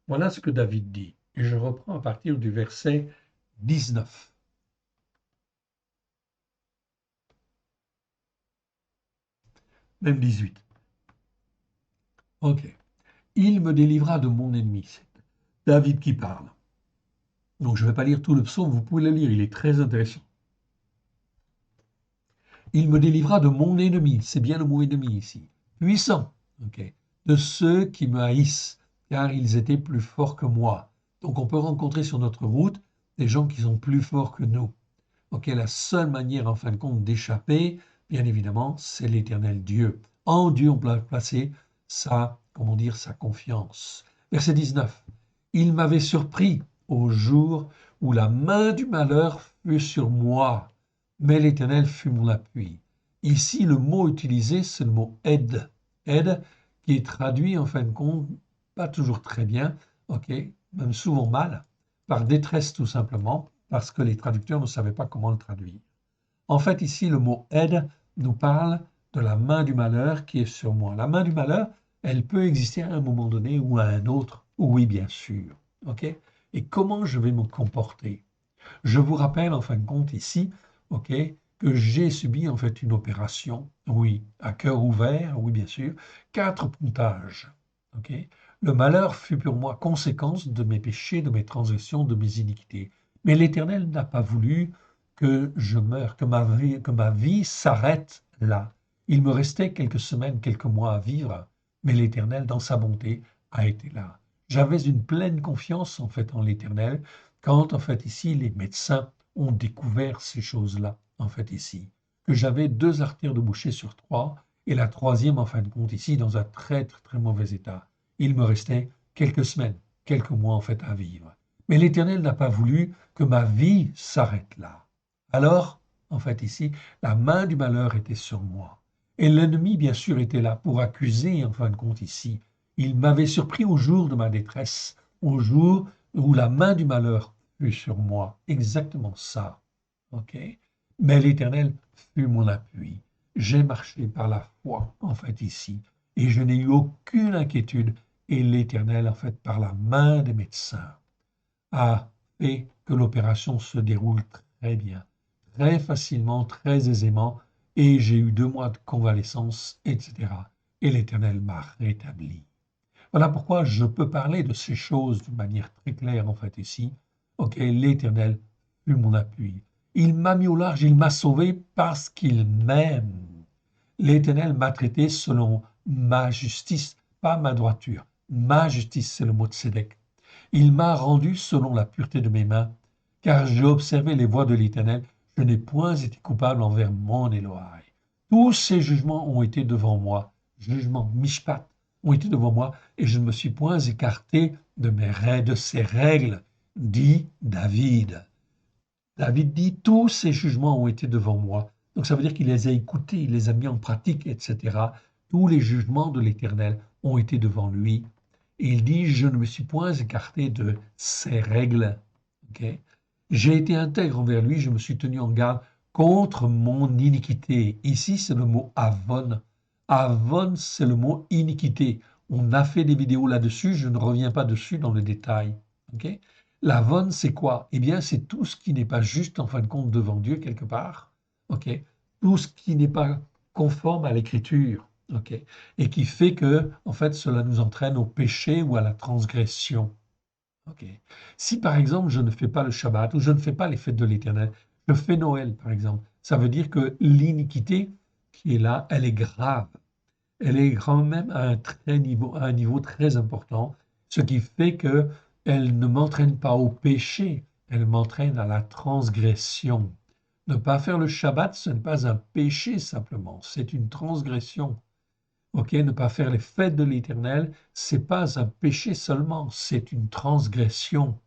Voilà ce que David dit. Et je reprends à partir du verset 19. Même 18. Ok. Il me délivra de mon ennemi. C'est David qui parle. Donc je ne vais pas lire tout le psaume, vous pouvez le lire, il est très intéressant. Il me délivra de mon ennemi, c'est bien le mot ennemi ici, puissant, ok, de ceux qui me haïssent, car ils étaient plus forts que moi. Donc on peut rencontrer sur notre route des gens qui sont plus forts que nous. Ok, la seule manière en fin de compte d'échapper, bien évidemment, c'est l'Éternel Dieu. En Dieu, on peut placer sa, comment dire, sa confiance. Verset 19. Il m'avait surpris au jour où la main du malheur fut sur moi, mais l'Éternel fut mon appui. Ici, le mot utilisé, c'est le mot aide. Aide, qui est traduit en fin de compte, pas toujours très bien, ok, même souvent mal, par détresse tout simplement, parce que les traducteurs ne savaient pas comment le traduire. En fait, ici, le mot aide nous parle de la main du malheur qui est sur moi. La main du malheur, elle peut exister à un moment donné ou à un autre. Oui, bien sûr. OK? Et comment je vais me comporter? Je vous rappelle en fin de compte ici, OK, que j'ai subi en fait une opération, oui, à cœur ouvert, oui, bien sûr, 4 pontages. OK? Le malheur fut pour moi conséquence de mes péchés, de mes transgressions, de mes iniquités. Mais l'Éternel n'a pas voulu que je meure, que ma vie s'arrête là. Il me restait quelques semaines, quelques mois à vivre, mais l'Éternel, dans sa bonté, a été là. J'avais une pleine confiance en fait en l'Éternel quand en fait ici les médecins ont découvert ces choses-là, en fait ici, que j'avais 2 artères de bouchée sur 3 et la troisième en fin de compte ici dans un très très très mauvais état. Il me restait quelques semaines, quelques mois en fait à vivre. Mais l'Éternel n'a pas voulu que ma vie s'arrête là. Alors, en fait ici, la main du malheur était sur moi. Et l'ennemi, bien sûr, était là pour accuser, en fin de compte ici. Il m'avait surpris au jour de ma détresse, au jour où la main du malheur fut sur moi. Exactement ça. OK? Mais l'Éternel fut mon appui. J'ai marché par la foi, en fait, ici, et je n'ai eu aucune inquiétude. Et l'Éternel, en fait, par la main des médecins, a fait que l'opération se déroule très bien, très facilement, très aisément, et j'ai eu 2 mois de convalescence, etc. Et l'Éternel m'a rétabli. Voilà pourquoi je peux parler de ces choses d'une manière très claire en fait ici. Ok, l'Éternel fut mon appui. Il m'a mis au large, il m'a sauvé parce qu'il m'aime. L'Éternel m'a traité selon ma justice, pas ma droiture. Ma justice, c'est le mot de Sédec. Il m'a rendu selon la pureté de mes mains, car j'ai observé les voies de l'Éternel. Je n'ai point été coupable envers mon Éloï. Tous ces jugements ont été devant moi. Jugements, mishpat, ont été devant moi, et je ne me suis point écarté de ces règles, dit David. David dit, tous ces jugements ont été devant moi. Donc ça veut dire qu'il les a écoutés, il les a mis en pratique, etc. Tous les jugements de l'Éternel ont été devant lui. Et il dit, je ne me suis point écarté de ces règles. Okay? J'ai été intègre envers lui, je me suis tenu en garde contre mon iniquité. Ici, c'est le mot avon. Avon, c'est le mot iniquité. On a fait des vidéos là-dessus, je ne reviens pas dessus dans le détail. Okay? L'avon, c'est quoi? Eh bien, c'est tout ce qui n'est pas juste en fin de compte devant Dieu quelque part. Okay? Tout ce qui n'est pas conforme à l'écriture. Okay? Et qui fait que, en fait, cela nous entraîne au péché ou à la transgression. Okay. Si par exemple je ne fais pas le Shabbat ou je ne fais pas les fêtes de l'Éternel, je fais Noël par exemple, ça veut dire que l'iniquité qui est là, elle est grave. Elle est quand même à un niveau très important, ce qui fait que elle ne m'entraîne pas au péché, elle m'entraîne à la transgression. Ne pas faire le Shabbat, ce n'est pas un péché simplement, c'est une transgression. Ok, ne pas faire les fêtes de l'Éternel, c'est pas un péché seulement, c'est une transgression.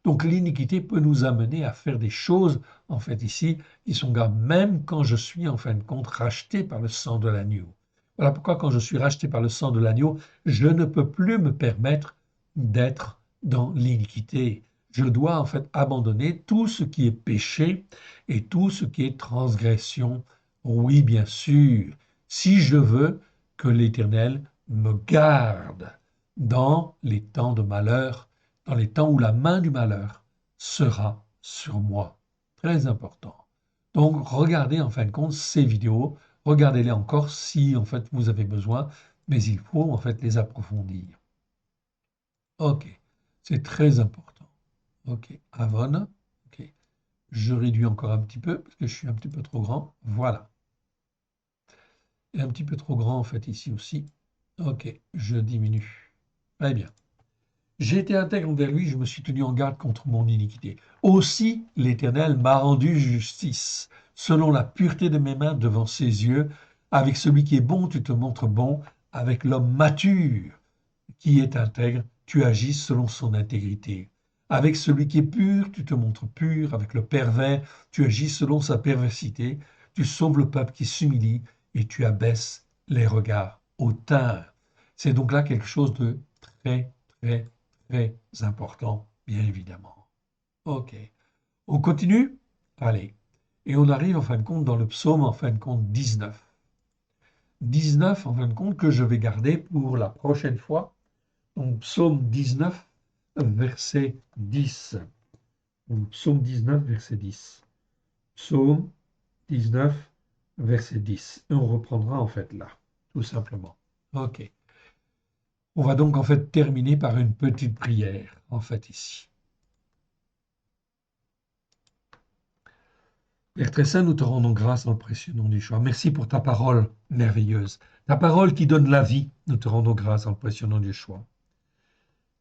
Donc l'iniquité peut nous amener à faire des choses, en fait ici, qui sont graves, même quand je suis en fin de compte racheté par le sang de l'agneau. Voilà pourquoi quand je suis racheté par le sang de l'agneau, je ne peux plus me permettre d'être dans l'iniquité. Je dois en fait abandonner tout ce qui est péché et tout ce qui est transgression. Oui, bien sûr, si je veux que l'Éternel me garde dans les temps de malheur, dans les temps où la main du malheur sera sur moi. Très important. Donc, regardez en fin de compte ces vidéos, regardez-les encore si en fait vous avez besoin, mais il faut en fait les approfondir. Ok, c'est très important. Ok, Avon. Ok, je réduis encore un petit peu parce que je suis un petit peu trop grand. Voilà. est un petit peu trop grand en fait ici aussi. Ok, je diminue. Très bien. J'ai été intègre envers lui, je me suis tenu en garde contre mon iniquité. Aussi l'Éternel m'a rendu justice, selon la pureté de mes mains devant ses yeux. Avec celui qui est bon, tu te montres bon. Avec l'homme mature qui est intègre, tu agis selon son intégrité. Avec celui qui est pur, tu te montres pur. Avec le pervers, tu agis selon sa perversité. Tu sauves le peuple qui s'humilie et tu abaisses les regards hautains. C'est donc là quelque chose de très, très, très important, bien évidemment. OK. On continue? Allez. Et on arrive en fin de compte dans le psaume, en fin de compte, 19. 19, en fin de compte, que je vais garder pour la prochaine fois. Donc, psaume 19, verset 10. Donc, psaume 19, verset 10. Psaume 19, verset 10. Et on reprendra en fait là, tout simplement. OK. On va donc en fait terminer par une petite prière, en fait ici. Père très saint, nous te rendons grâce dans le précieux nom du choix. Merci pour ta parole merveilleuse, ta parole qui donne la vie. Nous te rendons grâce dans le précieux nom du choix.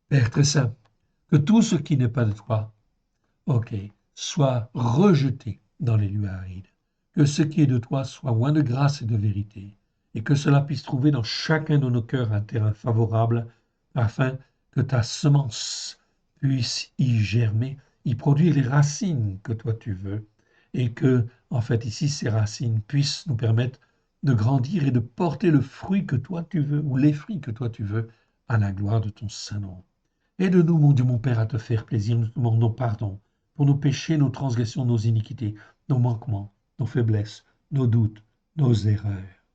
Père très saint, que tout ce qui n'est pas de toi, ok, soit rejeté dans les lieux arides. Que ce qui est de toi soit loin de grâce et de vérité, et que cela puisse trouver dans chacun de nos cœurs un terrain favorable, afin que ta semence puisse y germer, y produire les racines que toi tu veux, et que, en fait, ici, ces racines puissent nous permettre de grandir et de porter le fruit que toi tu veux, ou les fruits que toi tu veux, à la gloire de ton Saint-Nom. Aide-nous, mon Dieu, mon Père, à te faire plaisir. Nous te demandons pardon pour nos péchés, nos transgressions, nos iniquités, nos manquements, nos faiblesses, nos doutes, nos erreurs.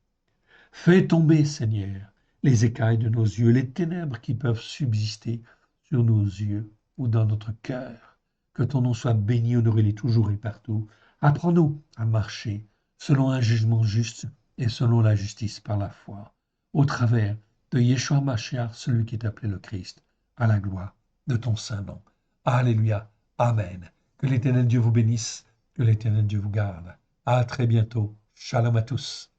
Fais tomber, Seigneur, les écailles de nos yeux, les ténèbres qui peuvent subsister sur nos yeux ou dans notre cœur. Que ton nom soit béni, honoré toujours et partout. Apprends-nous à marcher selon un jugement juste et selon la justice par la foi, au travers de Yeshua Mashiach, celui qui est appelé le Christ, à la gloire de ton saint nom. Alléluia. Amen. Que l'Éternel Dieu vous bénisse, que l'Éternel Dieu vous garde. À très bientôt. Shalom à tous.